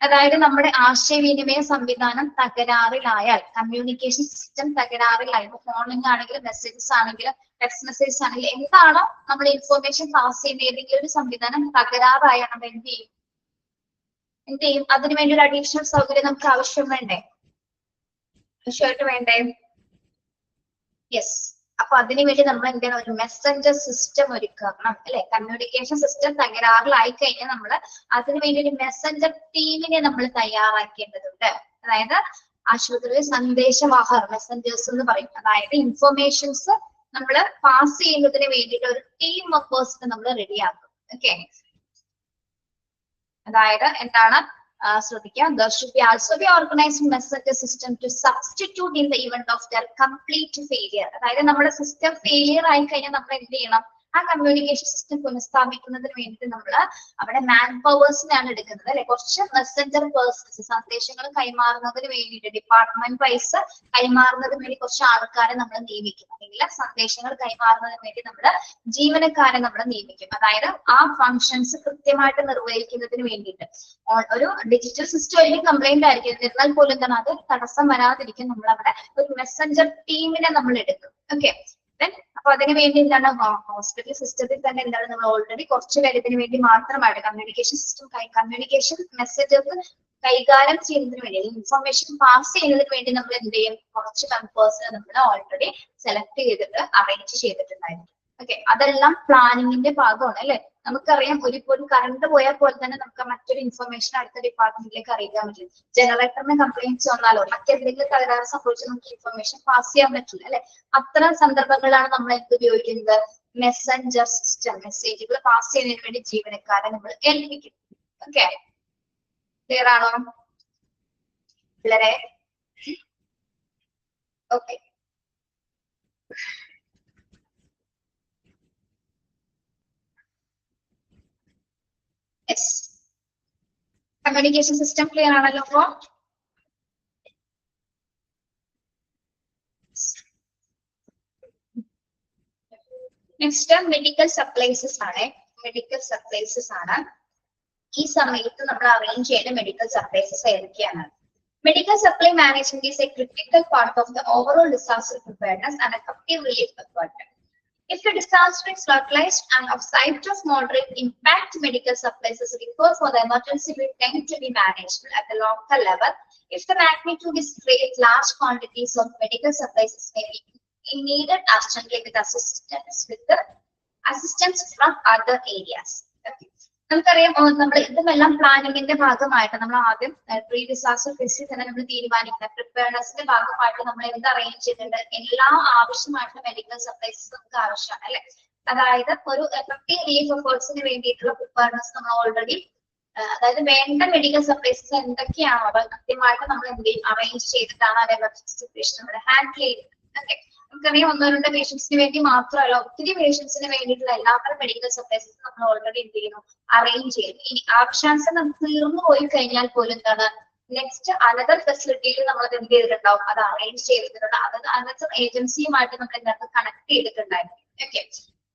അതായത് നമ്മുടെ ആശയവിനിമയ സംവിധാനം തകരാറിലായാൽ, കമ്മ്യൂണിക്കേഷൻ സിസ്റ്റം തകരാറിലായി, ഫോണിംഗ് ആണെങ്കിലും മെസ്സേജസ് ആണെങ്കിലും ടെക്സ്റ്റ് മെസ്സേജസ് ആണെങ്കിലും എന്താണോ നമ്മൾ ഇൻഫോർമേഷൻ പാസ് ചെയ്യുന്ന ഏതെങ്കിലും ഒരു സംവിധാനം തകരാറായാൽ നമ്മൾ എന്ത് ചെയ്യും? അതിനുവേണ്ടി ഒരു അഡീഷണൽ സൗകര്യം നമുക്ക് ആവശ്യമായിട്ട് വേണ്ടേ? യെസ്, അപ്പൊ അതിനുവേണ്ടി നമ്മൾ എന്താണ് ഒരു മെസ്സഞ്ചർ സിസ്റ്റം ഒരുക്കണം അല്ലെ. കമ്മ്യൂണിക്കേഷൻ സിസ്റ്റം തകരാറിലായി കഴിഞ്ഞാൽ നമ്മൾ അതിനുവേണ്ടി ഒരു മെസ്സഞ്ചർ ടീമിനെ നമ്മൾ തയ്യാറാക്കേണ്ടതുണ്ട്. അതായത് ആശുപത്രിയിൽ സന്ദേശവാഹകർ മെസ്സഞ്ചേഴ്സ് എന്ന് പറയും. അതായത് ഇൻഫോർമേഷൻസ് നമ്മൾ പാസ് ചെയ്യുന്നതിന് വേണ്ടിയിട്ട് ഒരു ടീം മെമ്പേഴ്സിനെ നമ്മൾ റെഡിയാക്കും. ഓക്കെ, അതായത് എന്താണ് ശ്രദ്ധിക്കുക, there should be also be organized messenger system to substitute in the event of their complete failure. അതായത് നമ്മുടെ സിസ്റ്റം ഫെയിലിയർ ആയി കഴിഞ്ഞാൽ നമ്മൾ എന്ത് ചെയ്യണം, ആ കമ്മ്യൂണിക്കേഷൻ സിസ്റ്റം പുനഃസ്ഥാപിക്കുന്നതിന് വേണ്ടി നമ്മൾ അവിടെ മാൻ പവേഴ്സിനാണ് എടുക്കുന്നത് അല്ലെ. കുറച്ച് മെസ്സഞ്ചർ പേഴ്സൺസ് സന്ദേശങ്ങൾ കൈമാറുന്നതിന് വേണ്ടിയിട്ട് ഡിപ്പാർട്ട്മെന്റ് വൈസ് കൈമാറുന്നതിന് വേണ്ടി കുറച്ച് ആൾക്കാരെ നമ്മൾ നിയമിക്കും, അല്ലെങ്കിൽ സന്ദേശങ്ങൾ കൈമാറുന്നതിന് വേണ്ടി നമ്മൾ ജീവനക്കാരെ നമ്മൾ നിയമിക്കും. അതായത് ആ ഫങ്ഷൻസ് കൃത്യമായിട്ട് നിർവഹിക്കുന്നതിന് വേണ്ടിയിട്ട് ഒരു ഡിജിറ്റൽ സിസ്റ്റം അല്ലെങ്കിൽ കംപ്ലൈന്റ് ആയിരിക്കും, എന്നാൽ പോലും എന്താണ് അത് തടസ്സം വരാതിരിക്കും നമ്മൾ അവിടെ ഒരു മെസ്സഞ്ചർ ടീമിനെ നമ്മൾ എടുക്കും. ഓക്കെ, അപ്പൊ അതിന് വേണ്ടി എന്താണ് ഹോസ്പിറ്റൽ സിസ്റ്റത്തിൽ തന്നെ എന്താണ് നമ്മൾ ഓൾറെഡി കുറച്ച് പേര് വേണ്ടി മാത്രമായിട്ട് കമ്മ്യൂണിക്കേഷൻ സിസ്റ്റം കമ്മ്യൂണിക്കേഷൻ മെസ്സേജസ് കൈകാര്യം ചെയ്യുന്നതിന് വേണ്ടി ഇൻഫർമേഷൻ പാസ് ചെയ്യുന്നതിന് വേണ്ടി നമ്മൾ എന്ത് ചെയ്യും, കുറച്ച് മെമ്പേഴ്സിനെ നമ്മൾ ഓൾറെഡി സെലക്ട് ചെയ്തിട്ട് അറേഞ്ച് ചെയ്തിട്ടുണ്ടായിരുന്നു. ഓക്കെ, അതെല്ലാം പ്ലാനിങ്ങിന്റെ ഭാഗമാണ് അല്ലെ. നമുക്കറിയാം ഒരു കറണ്ട് പോയാൽ പോലെ തന്നെ നമുക്ക് മറ്റൊരു ഇൻഫർമേഷൻ അടുത്ത ഡിപ്പാർട്ട്മെന്റിലേക്ക് അറിയിക്കാൻ പറ്റും. ജനറേറ്ററിന് കംപ്ലൈന്റ്സ് വന്നാലോ മറ്റെന്തെങ്കിലും തകരാറ് സംഭവിച്ചാൽ നമുക്ക് ഇൻഫർമേഷൻ പാസ് ചെയ്യാൻ പറ്റില്ല അല്ലെ. അത്തരം സന്ദർഭങ്ങളിലാണ് നമ്മൾ എന്ത് ഉപയോഗിക്കുന്നത്, മെസ്സഞ്ചർ സിസ്റ്റം, മെസ്സേജുകൾ പാസ് ചെയ്യുന്നതിന് വേണ്ടി ജീവനക്കാരെ നമ്മൾ ഏൽപ്പിക്കും. ഓക്കെ, ക്ലിയർ ആണോ പിള്ളേരെ? ഓക്കെ, കമ്മ്യൂണിക്കേഷൻ സിസ്റ്റം ക്ലിയർ ആണല്ലോ. അപ്പോ നെക്സ്റ്റ് മെഡിക്കൽ സപ്ലൈസസ് ആണ്. മെഡിക്കൽ സപ്ലൈസസ് ആണ് ഈ സമയത്ത് നമ്മൾ അറേഞ്ച് ചെയ്യുന്ന മെഡിക്കൽ സപ്ലൈസസ് ഏതൊക്കെയാണ്? Medical supply management is a critical part of the overall disaster preparedness and effective relief effort. If a disaster is localized and of site of moderate impact, medical supplies is referred for the emergency will tend to be managed at the local level. If the magnitude is great, large quantities of medical supplies may be needed urgently with assistance from other areas. Okay. നമുക്കറിയാം നമ്മൾ ഇതുമെല്ലാം പ്ലാനിങ്ങിന്റെ ഭാഗമായിട്ട് നമ്മൾ ആദ്യം pre disaster ഫേസിൽ തന്നെ നമ്മൾ തീരുമാനിക്കുന്ന പ്രിപ്പയർനെസിന്റെ ഭാഗമായിട്ട് നമ്മൾ എന്ത് അറേഞ്ച് ചെയ്തിട്ടുണ്ട്, എല്ലാ ആവശ്യമായിട്ടുള്ള മെഡിക്കൽ സപ്ലൈസ് നമുക്ക് ആവശ്യമാണ് അല്ലെ. അതായത് ഒരു എഫക്റ്റീവ് റിലീഫ് എഫേർട്സിന് വേണ്ടിയിട്ടുള്ള പ്രിപ്പയർനെസ് നമ്മൾ ഓൾറെഡി അതായത് വേണ്ട മെഡിക്കൽ സപ്ലൈസ് എന്തൊക്കെയാണോ അത് കൃത്യമായിട്ട് നമ്മൾ എന്ത് ചെയ്യും അറേഞ്ച് ചെയ്തിട്ടാണ് അത് എമർജൻസി സിറ്റുവേഷൻ നമ്മൾ ഹാൻഡിൽ ചെയ്യുന്നത്. ഓക്കെ, നമുക്കറിയാം ഒന്നോ രണ്ടോ പേഷ്യൻസിന് വേണ്ടി മാത്രമല്ല ഒത്തിരി പേഷ്യൻസിന് വേണ്ടിയിട്ടുള്ള എല്ലാത്തരം മെഡിക്കൽ സപ്ലൈസ് നമ്മൾ ഓൾറെഡി എന്ത് ചെയ്യുന്നു അറേഞ്ച് ചെയ്യുന്നു. ഇനി ആവശ്യാംശം നമുക്ക് തീർന്നു പോയി കഴിഞ്ഞാൽ പോലും എന്താണ് നെക്സ്റ്റ് അനദർ ഫെസിലിറ്റിയിൽ നമ്മൾ എന്ത് ചെയ്തിട്ടുണ്ടാവും, അത് അറേഞ്ച് ചെയ്തിട്ടുണ്ട്. അത് അനദർ ഏജൻസിയുമായിട്ട് നമ്മൾ ഇതിനകത്ത് കണക്ട് ചെയ്തിട്ടുണ്ടായിരിക്കും. Okay,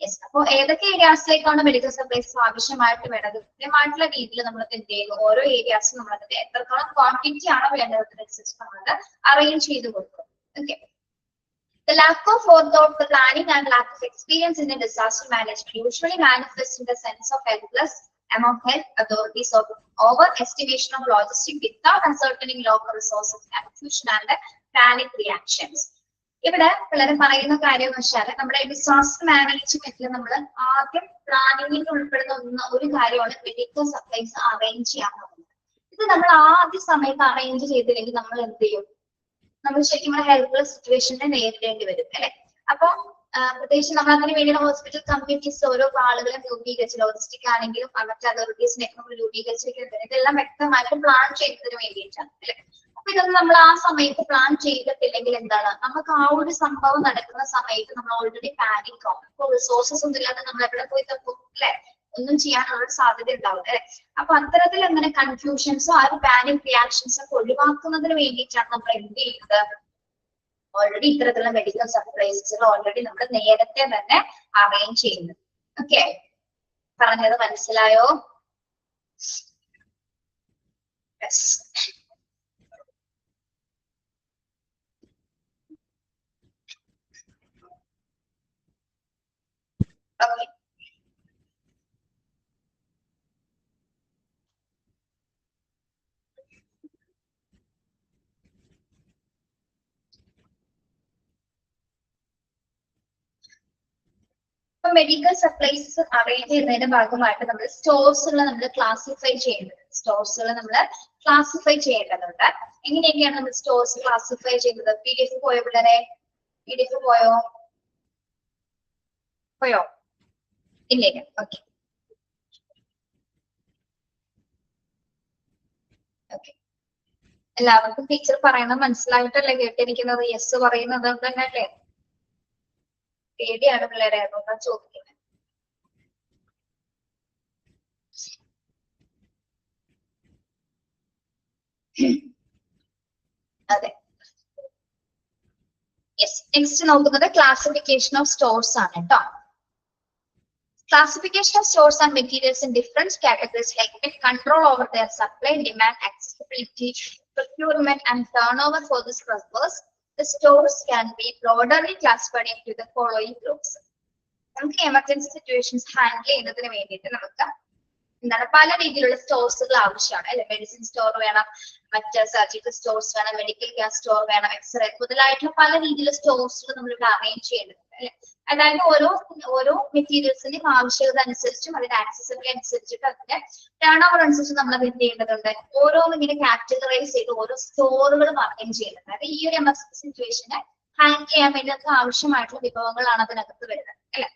yes. അപ്പോൾ ഏതൊക്കെ ഏരിയാസിലേക്കാണ് മെഡിക്കൽ സപ്ലൈസ് ആവശ്യമായിട്ട് വേണ്ടത് കൃത്യമായിട്ടുള്ള രീതിയിൽ നമ്മൾ എന്ത് ചെയ്യുന്നു ഓരോ ഏരിയാസും നമ്മളത് എത്രത്തോളം ക്വാണ്ടിറ്റി ആണ് വേണ്ടതനുസരിച്ച് നമ്മളത് അറേഞ്ച് ചെയ്ത് കൊടുക്കും. Okay, the lack of forethought, the planning and lack of experience in a disaster management usually manifests in the sense of helpless among health authorities of overestimation of logistics without ascertaining local resources, confusion and panic reactions. ഇവിടെ പിള്ളേരെ പറയുന്ന കാര്യം എന്ന് വെച്ചാൽ നമ്മുടെ disaster മാനേജ്മെന്റിൽ നമ്മൾ ആദ്യം പ്ലാനിങ്ങിൽ ഉൾപ്പെടുന്ന ഒരു കാര്യമാണ് മെഡിക്കൽ സപ്ലൈസ് അറേഞ്ച് ചെയ്യാൻ പോകുന്നത്. ഇത് നമ്മൾ ആദ്യ സമയത്ത് അറേഞ്ച് ചെയ്തില്ലെങ്കിൽ നമ്മൾ എന്ത് ചെയ്യും, നമ്മൾ ശരിക്കും ഹെൽപ്ലെസ് സിറ്റുവേഷനെ നേരിടേണ്ടി വരും അല്ലെ. അപ്പൊ പ്രത്യേകിച്ച് നമ്മൾ അതിന് വേണ്ടിയുള്ള ഹോസ്പിറ്റൽ കമ്മ്യൂണിറ്റീസ് ഓരോ ആളുകളെ രൂപീകരിച്ച് ലോജിസ്റ്റിക് ആണെങ്കിലും മറ്റ് അതോറിറ്റീസിനെ നമ്മൾ രൂപീകരിച്ചിരിക്കുന്നത് ഇതെല്ലാം വ്യക്തമായിട്ട് പ്ലാൻ ചെയ്യുന്നതിന് വേണ്ടിയിട്ടാണ് അല്ലെ. അപ്പൊ ഇതൊന്നും നമ്മൾ ആ സമയത്ത് പ്ലാൻ ചെയ്തിട്ടില്ലെങ്കിൽ എന്താണ് നമുക്ക് ആ ഒരു സംഭവം നടക്കുന്ന സമയത്ത് നമ്മൾ ഓൾറെഡി പാനിക് ആവും. ഇപ്പൊ റിസോഴ്സസ് ഒന്നും ഇല്ലാതെ നമ്മൾ എവിടെ പോയി തപ്പും അല്ലെ, ഒന്നും ചെയ്യാനുള്ള സാധ്യത ഉണ്ടാവും അല്ലെ. അപ്പൊ അത്തരത്തിൽ അങ്ങനെ കൺഫ്യൂഷൻസോ ആ ഒരു പാനിക് റിയാക്ഷൻസോ ഒക്കെ ഒഴിവാക്കുന്നതിന് വേണ്ടിയിട്ടാണ് നമ്മൾ എന്ത് ചെയ്യുന്നത്, ഓൾറെഡി ഇത്തരത്തിലുള്ള മെഡിക്കൽ സപ്ലൈസുകൾ ഓൾറെഡി നമ്മൾ നേരത്തെ തന്നെ അറേഞ്ച് ചെയ്യുന്നത്. ഓക്കെ, പറഞ്ഞത് മനസ്സിലായോ? ഓക്കെ, മെഡിക്കൽ സപ്ലൈസ് അറേഞ്ച് ചെയ്യുന്നതിന്റെ ഭാഗമായിട്ട് നമ്മൾ സ്റ്റോഴ്സുകൾ നമ്മൾ ക്ലാസിഫൈ ചെയ്യുന്നത്. സ്റ്റോഴ്സുകൾ നമ്മൾ ക്ലാസിഫൈ ചെയ്യേണ്ടതുണ്ട്. എങ്ങനെയൊക്കെയാണ് നമ്മൾ സ്റ്റോഴ്സ് ക്ലാസിഫൈ ചെയ്യുന്നത്? PDF പോയോ പിള്ളേരെ? PDF പോയോ? പോയോ? ഇല്ലേ? Okay okay. എല്ലാവർക്കും ടീച്ചർ പറയുന്നത് മനസ്സിലായിട്ടല്ലേ കേട്ടിരിക്കുന്നത്? യെസ് പറയുന്നത് തന്നെ അല്ലേ? പേടിയാണ് പിള്ളേരെ, അതുകൊണ്ടാണ് ചോദിക്കുന്നത്. അതെ. യെസ്. നെക്സ്റ്റ് നോക്കുന്നത് ക്ലാസിഫിക്കേഷൻ ഓഫ് സ്റ്റോർസ് ആണ് കേട്ടോ. Classification of stores and materials in different categories helping control over their supply, demand, accessibility, procurement, and turnover for this purpose. The stores can be broadly classified into the following groups. നമുക്ക് emergency situations handle ചെയ്യുന്നതിന് വേണ്ടിയിട്ട് നമുക്ക് എന്താണ് പല രീതിയിലുള്ള സ്റ്റോഴ്സുകൾ ആവശ്യമാണ് അല്ലെ. Medicine store വേണം, മറ്റ് സർജിക്കൽ സ്റ്റോർസ് വേണം, മെഡിക്കൽ ഗ്യാസ് സ്റ്റോർ വേണം, എക്സ്റേ മുതലായിട്ടുള്ള പല രീതിയിലുള്ള സ്റ്റോഴ്സുകൾ നമ്മളിവിടെ അറേഞ്ച് ചെയ്യേണ്ടതുണ്ട് അല്ലെ. അതായത് ഓരോ മെറ്റീരിയൽസിന്റെയും ആവശ്യകത അനുസരിച്ചും അതിന്റെ ആക്സസിബിലിറ്റി അനുസരിച്ചിട്ട് അതിന്റെ ടേൺ ഓവർ അനുസരിച്ച് നമ്മൾ അത് എന്ത് ചെയ്യേണ്ടതുണ്ട്, ഓരോന്നും ഇങ്ങനെ കാറ്റഗറൈസ് ചെയ്ത് ഓരോ സ്റ്റോറുകളും അറേഞ്ച് ചെയ്യുന്നുണ്ട്. അതായത് ഈ ഒരു എമർജൻസി സിറ്റുവേഷനെ ഹാൻഡിൽ ചെയ്യാൻ വേണ്ടി നമുക്ക് ആവശ്യമായിട്ടുള്ള വിഭവങ്ങളാണ് അതിനകത്ത് വരുന്നത് അല്ലെ.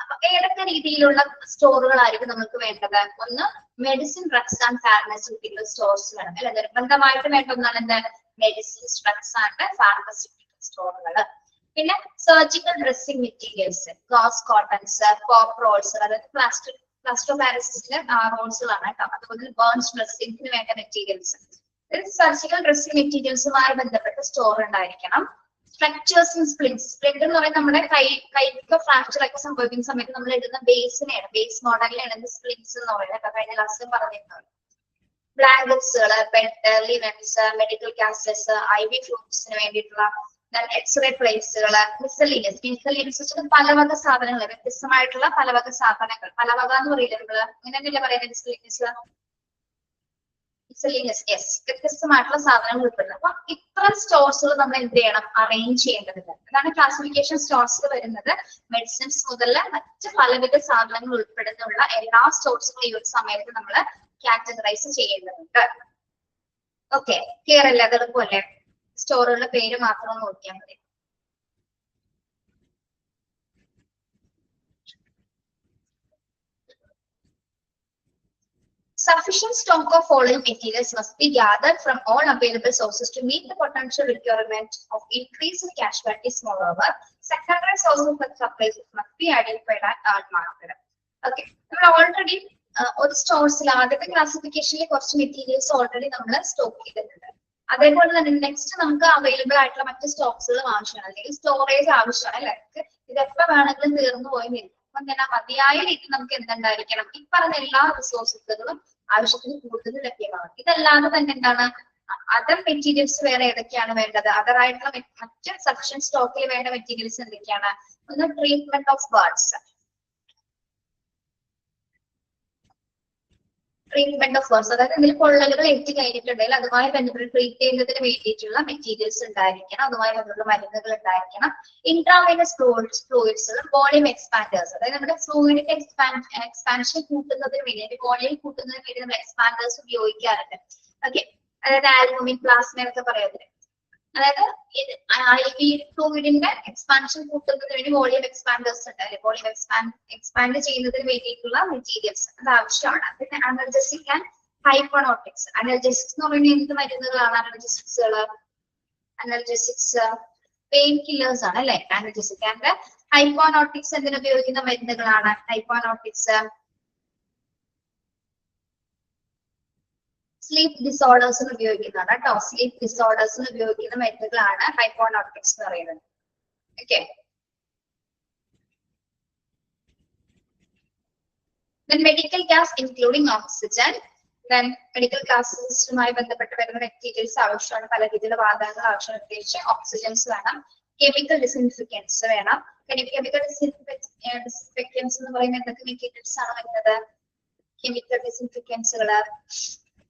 അപ്പൊ ഏതൊക്കെ രീതിയിലുള്ള സ്റ്റോറുകളായിരിക്കും നമുക്ക് വേണ്ടത്? ഒന്ന് medicine, drugs and pharmaceutical stores വേണം അല്ലെ. നിർബന്ധമായിട്ട് വേണ്ട ഒന്നാണ് എന്ത്? മെഡിസിൻസ്, ഡ്രഗ്സ് ആൻഡ് ഫാർമസ്യൂട്ടിക്കൽ സ്റ്റോറുകൾ. പിന്നെ surgical dressing materials, gauze cottons, pop rolls, അതായത് പ്ലാസ്റ്റർ പാരസിന്റെ റോൾസുകളാണ് കേട്ടോ. അതുപോലെ ബേൺസ് ഡ്രസ്സിംഗിന് വേണ്ട മെറ്റീരിയൽസ്. സർജിക്കൽ ഡ്രസ്സിംഗ് മെറ്റീരിയൽസുമായി ബന്ധപ്പെട്ട സ്റ്റോർ ഉണ്ടായിരിക്കണം. Structures and splines. സ്പ്ലിന്റ് എന്ന് പറയുന്നത് നമ്മുടെ കൈക്ക് ഫ്രാക്ചർ ഒക്കെ സംഭവിക്കുന്ന സമയത്ത് നമ്മൾ ഇടുന്ന ബേസിനെയാണ്, ബേസ് മോഡലിനെയാണ് സ്പ്ലിൻസ് എന്ന് പറയുന്നത്. കഴിഞ്ഞ ക്ലാസ്സിൽ പറഞ്ഞിരുന്നത്. ബ്ലാങ്കറ്റ്സുകൾ, bed, linens, medical cassettes, IV ഫ്ലൂയിഡ്സിന് വേണ്ടിയിട്ടുള്ള എക്സ്റേ പ്ലേസുകള്, മിസലീനിയസ് പല വക സാധനങ്ങൾ, വ്യത്യസ്തമായിട്ടുള്ള പല വക സാധനങ്ങൾ. പല വക എന്ന് പറയില്ല നമ്മള്, അങ്ങനെയല്ലേ പറയുന്നത്? മിസലീനിയസ് യെസ്, വ്യത്യസ്തമായിട്ടുള്ള സാധനങ്ങൾ ഉൾപ്പെടുന്നത്. അപ്പൊ ഇത്തരം സ്റ്റോർസുകൾ നമ്മൾ എന്ത് ചെയ്യണം? അറേഞ്ച് ചെയ്യേണ്ടതുണ്ട്. അതാണ് ക്ലാസിഫിക്കേഷൻ സ്റ്റോർസിൽ വരുന്നത്. മെഡിസിൻസ് മുതൽ മറ്റ് പലവിധ സാധനങ്ങൾ ഉൾപ്പെടുന്നുള്ള എല്ലാ സ്റ്റോർസുകളും ഈ ഒരു സമയത്ത് നമ്മൾ കാറ്റഗറൈസ് ചെയ്യേണ്ടതുണ്ട്. ഓക്കെ, ക്ലിയർ അല്ലേ? അത് എളുപ്പമല്ലേ? സ്റ്റോറുകളുടെ പേര് മാത്രം നോക്കിയാൽ മതി. Sufficient stock of following materials must be gathered from all available sources to meet the potential requirement of increased cash quantities. Moreover, secondary sources of supplies must be identified and marketed. Okay, നമ്മൾ already ഒരു സ്റ്റോർസിൽ ആദ്യത്തെ ക്ലാസിഫിക്കേഷനിൽ കുറച്ച് materials already നമ്മൾ stock ചെയ്തിട്ടുണ്ട്. അതേപോലെ തന്നെ next നമുക്ക് available ആയിട്ടുള്ള മറ്റ് സ്റ്റോക്സുകളും ആവശ്യമാണ്, അല്ലെങ്കിൽ സ്റ്റോറേജ് ആവശ്യമാണ് അല്ലെ. ഇതെപ്പോ വേണമെങ്കിലും തീർന്നു പോയി നിൽക്കും. അപ്പൊ ഞാൻ മതിയായ രീതിയിൽ നമുക്ക് എന്തുണ്ടായിരിക്കണം? ഈ പറഞ്ഞ എല്ലാ റിസോഴ്സുകളും ആവശ്യത്തിന് കൂടുതൽ ലഭ്യമാണ്. ഇതല്ലാതെ തന്നെ എന്താണ് അതർ മെറ്റീരിയൽസ് വേറെ ഏതൊക്കെയാണ് വേണ്ടത്? അതറായിട്ടുള്ള മറ്റ് സഫിഷ്യന്റ് സ്റ്റോക്കിൽ വേണ്ട മെറ്റീരിയൽസ് എന്തൊക്കെയാണ്? ഒന്ന് treatment of birds, treatment of birds, അതായത് ഇതിൽ പൊള്ളലുകൾ എത്തി കഴിഞ്ഞിട്ടുണ്ടെങ്കിൽ അതുമായി ബന്ധപ്പെട്ട് ട്രീറ്റ് ചെയ്യുന്നതിന് വേണ്ടിയിട്ടുള്ള മെറ്റീരിയൽസ് ഉണ്ടായിരിക്കണം, അതുമായി ബന്ധപ്പെട്ട മരുന്നുകൾ ഉണ്ടായിരിക്കണം. ഇൻട്രാവെനസ് ഫ്ലൂയിഡ്സ്, വോളിയം എക്സ്പാൻഡേഴ്സ്, അതായത് നമ്മുടെ ഫ്ലൂയിഡിന്റെ എക്സ്പാൻഷൻ കൂട്ടുന്നതിന് വേണ്ടി, വോളിയം കൂട്ടുന്നതിന് വേണ്ടി നമ്മൾ എക്സ്പാൻഡേഴ്സ് ഉപയോഗിക്കാറുണ്ട്. ഓക്കെ, അതായത് ആൽബുമിൻ, പ്ലാസ്മ എന്നൊക്കെ പറയുന്നത്. അതായത് IV ഫ്ലൂയിഡിന്റെ എക്സ്പാൻഷൻ കൂട്ടുന്നതിന് വേണ്ടി വോളിയം എക്സ്പാൻഡേഴ്സ് ഉണ്ട് അല്ലെ. വോളിയം എക്സ്പാൻഡ് ചെയ്യുന്നതിന് വേണ്ടിയിട്ടുള്ള മെറ്റീരിയൽസ് അത് ആവശ്യമാണ്. പിന്നെ അനർജസിക് ആൻഡ് ഹൈപ്പോണോട്ടിക്സ്. അനർജസിക്സ് എന്ന് പറയുന്നത് എന്ത് മരുന്നുകളാണ്? അനർജസിക്സ് പെയിൻ കില്ലേഴ്സ് ആണ് അല്ലെ. അനർജസിക് ആൻഡ് ഹൈപ്പോണോട്ടിക്സ് എന്തിനു ഉപയോഗിക്കുന്ന മരുന്നുകളാണ്? ഹൈപ്പോണോട്ടിക്സ് സ്ലീപ്പ് ഡിസോർഡേഴ്സിന് ഉപയോഗിക്കുന്നതാണ് കേട്ടോ. സ്ലീപ്പ് ഡിസോർഡേഴ്സിന് ഉപയോഗിക്കുന്ന മരുന്നുകളാണ് ഹൈപ്പോണോട്ടിക്സ് എന്ന് പറയുന്നത്. Okay, medical gas including oxygen. Medical ഗ്യാസുമായി ബന്ധപ്പെട്ട് വരുന്ന മെറ്റീരിയൽസ് ആവശ്യമാണ്. പല രീതിയിലുള്ള വാതകങ്ങൾ ആവശ്യമാണ്. പ്രത്യേകിച്ച് ഓക്സിജൻസ് വേണം. കെമിക്കൽ ഡിസിൻഫിക്കൻസ് വേണം. കെമിക്കൽ ഡിസിൻഫിക്കൻസ് എന്ന് പറയുന്ന എന്തൊക്കെ മെറ്റീരിയൽസ് ആണ് വരുന്നത്? കെമിക്കൽ ഡിസിൻഫിക്കൻസുകള്,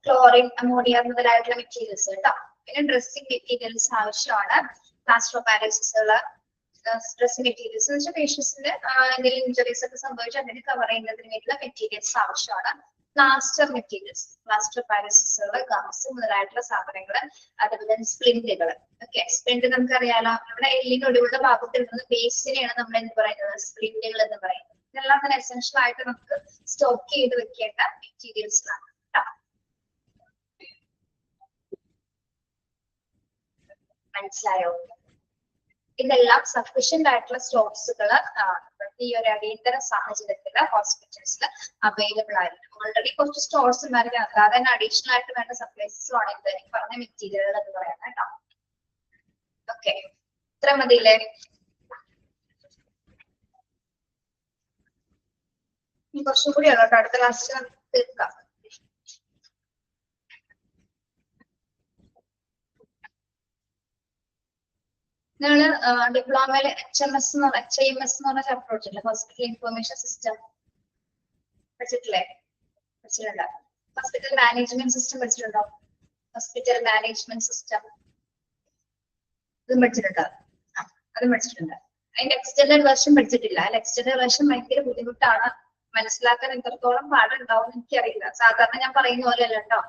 ക്ലോറിൻ, അമോണിയ മുതലായിട്ടുള്ള മെറ്റീരിയൽസ് കേട്ടോ. പിന്നെ ഡ്രസ്സിംഗ് മെറ്റീരിയൽസ് ആവശ്യമാണ്. പ്ലാസ്റ്റർ പാരസിസുകള്, ഡ്രസ് മെറ്റീരിയൽസ് എന്ന് വെച്ചാൽ പേഷ്യൻസിന്റെ എന്തെങ്കിലും ഇഞ്ചുറീസ് ഒക്കെ സംഭവിച്ചാൽ അതിന് കവർ ചെയ്യുന്നതിന് വേണ്ടിയുള്ള മെറ്റീരിയൽസ് ആവശ്യമാണ്. പ്ലാസ്റ്റർ മെറ്റീരിയൽസ്, പ്ലാസ്റ്റർ പാരസിസുകൾ, ഗംസ് മുതലായിട്ടുള്ള സാധനങ്ങൾ, അതുപോലെ സ്പ്ലിന്റുകൾ. ഓക്കെ, സ്പ്ലിന്റ് നമുക്കറിയാലോ, നമ്മുടെ എല്ലിനൊടിവുള്ള ഭാഗത്തിൽ നിന്ന് ബേസിനെയാണ് നമ്മൾ എന്ത് പറയുന്നത്, സ്പ്ലിന്റുകൾ എന്ന് പറയുന്നത്. ഇതെല്ലാം തന്നെ എസെൻഷ്യൽ ആയിട്ട് നമുക്ക് സ്റ്റോക്ക് ചെയ്ത് വെക്കേണ്ട മെറ്റീരിയൽസ് ആണ്. മനസ്സിലായോ? ഇതെല്ലാം സഫീഷ്യന്റ് ആയിട്ടുള്ള സ്റ്റോക്സുകൾ ഈ ഒരു അടിയന്തര സാഹചര്യത്തിൽ ഹോസ്പിറ്റൽസിൽ അവൈലബിൾ ആയിരിക്കും. ഓൾറെഡി കുറച്ച് സ്റ്റോർസ് ഉണ്ടായിരിക്കും, അല്ലാതെ തന്നെ അഡീഷണൽ ആയിട്ട് വേണ്ട സപ്ലൈസും ആണ് ഇത് പറഞ്ഞ മെറ്റീരിയലുകൾ എന്ന് പറയാം കേട്ടോ. ഓക്കെ, ഇത്ര മതിയില്ലേ? കുറച്ചും കൂടി ഉള്ളൂ കേട്ടോ, അടുത്ത ക്ലാസ്സിൽ തീർക്കാം. നിങ്ങള് ഡിപ്ലോമയില് HMS എന്ന് പറഞ്ഞ ചാപ്റ്റർ പഠിച്ചിട്ടില്ലേ? ഹോസ്പിറ്റൽ ഇൻഫർമേഷൻ സിസ്റ്റം പഠിച്ചിട്ടില്ലേ? പഠിച്ചിട്ടുണ്ടോ? ഹോസ്പിറ്റൽ മാനേജ്മെന്റ് സിസ്റ്റം പഠിച്ചിട്ടുണ്ടോ? ഹോസ്പിറ്റൽ മാനേജ്മെന്റ് സിസ്റ്റം ഇതും പഠിച്ചിട്ടുണ്ടോ? അതും പഠിച്ചിട്ടുണ്ട്. അതിന്റെ എക്സ്റ്റൻഡഡ് വേർഷൻ പഠിച്ചിട്ടില്ല. അല്ല, എക്സ്റ്റൻഡഡ് വേർഷൻ ഭയങ്കര ബുദ്ധിമുട്ടാണ്, മനസ്സിലാക്കാൻ എത്രത്തോളം പാടുണ്ടാവും എനിക്കറിയില്ല. സാധാരണ ഞാൻ പറയുന്ന പോലെ അല്ല കേട്ടോ,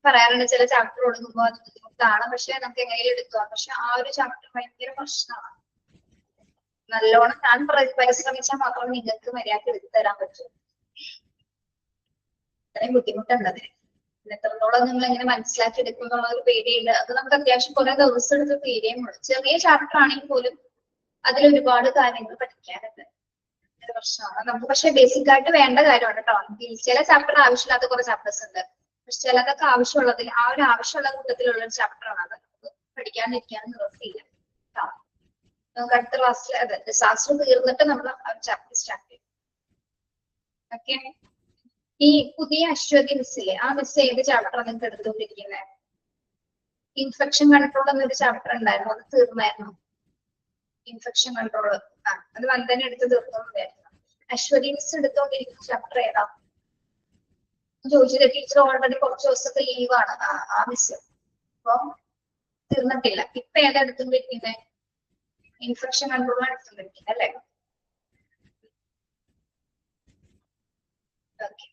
പറയാറുണ്ട് ചില ചാപ്റ്റർ തുടങ്ങുമ്പോൾ അത് ബുദ്ധിമുട്ടാണ്, പക്ഷെ നമുക്ക് എങ്ങനെയും എടുക്കാം. പക്ഷെ ആ ഒരു ചാപ്റ്റർ ഭയങ്കര പ്രശ്നമാണ്. നല്ലോണം ഞാൻ പരിശ്രമിച്ചാൽ മാത്രമേ നിങ്ങൾക്ക് മര്യാദ എടുത്തു തരാൻ പറ്റൂ. അത്രയും ബുദ്ധിമുട്ടുണ്ട് അതിന്. എത്രത്തോളം നിങ്ങൾ എങ്ങനെ മനസ്സിലാക്കി എടുക്കും എന്നുള്ള ഒരു പേടിയുണ്ട്. അത് നമുക്ക് അത്യാവശ്യം കുറെ ദിവസം എടുത്ത് തീരെയുമുള്ളൂ. ചെറിയ ചാപ്റ്റർ ആണെങ്കിൽ പോലും അതിൽ ഒരുപാട് കാര്യങ്ങൾ പഠിക്കാനുണ്ട്. പ്രശ്നമാണ് നമുക്ക്. പക്ഷെ ബേസിക് ആയിട്ട് വേണ്ട കാര്യമാണ് കേട്ടോ. ചില ചാപ്റ്റർ ആവശ്യമില്ലാത്ത കുറെ ചാപ്റ്റേഴ്സ് ഉണ്ട്, പക്ഷെ ചിലതൊക്കെ ആവശ്യമുള്ളതിൽ ആ ഒരു ആവശ്യമുള്ള കൂട്ടത്തിലുള്ള ഒരു ചാപ്റ്റർ ആണ്. അത് പഠിക്കാണ്ടിരിക്കാനും നിവൃത്തിയില്ല കേട്ടോ. നമുക്ക് അടുത്ത ക്ലാസ്സിൽ അതെ ഡിസാസ്റ്റർ തീർന്നിട്ട് നമ്മൾ ചാപ്റ്റർ സ്റ്റാർട്ട് ചെയ്യും. ഓക്കെ, ഈ പുതിയ അശ്വതി മിസ്സില്ലേ, ആ മിസ് ഏത് ചാപ്റ്റർ നിങ്ങൾക്ക് എടുത്തുകൊണ്ടിരിക്കുന്നത്? ഇൻഫെക്ഷൻ കൺട്രോൾ എന്നൊരു ചാപ്റ്റർ ഉണ്ടായിരുന്നു, അത് തീർന്നായിരുന്നു. ഇൻഫെക്ഷൻ കൺട്രോൾ അത് വന്ദന എടുത്ത് തീർക്കുന്നുണ്ടായിരുന്നു. അശ്വതി മിസ് എടുത്തുകൊണ്ടിരിക്കുന്ന ചാപ്റ്റർ ഏതാ ചോദിച്ചത്? ടീച്ചർ ഓൾറെഡി കുറച്ച് ദിവസത്തെ ലീവാണ് ആ മിസ്, അപ്പൊ തീർന്നിട്ടില്ല. ഇപ്പൊ ഏതാ എടുത്തുകൊണ്ടിരിക്കുന്നത്? ഇൻഫെക്ഷൻ കൺട്രോൾ എടുത്തുകൊണ്ടിരിക്കുന്നത് അല്ലേ? ഓക്കെ,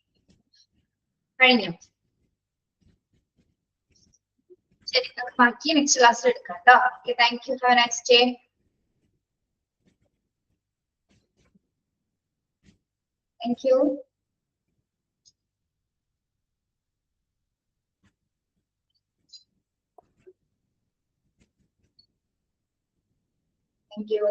കഴിഞ്ഞു. ശരി, നമുക്ക് ബാക്കി നെക്സ്റ്റ് ക്ലാസ്സിൽ എടുക്കാം കേട്ടോ. Okay, thank you. Have A nice day. Thank you. Thank you.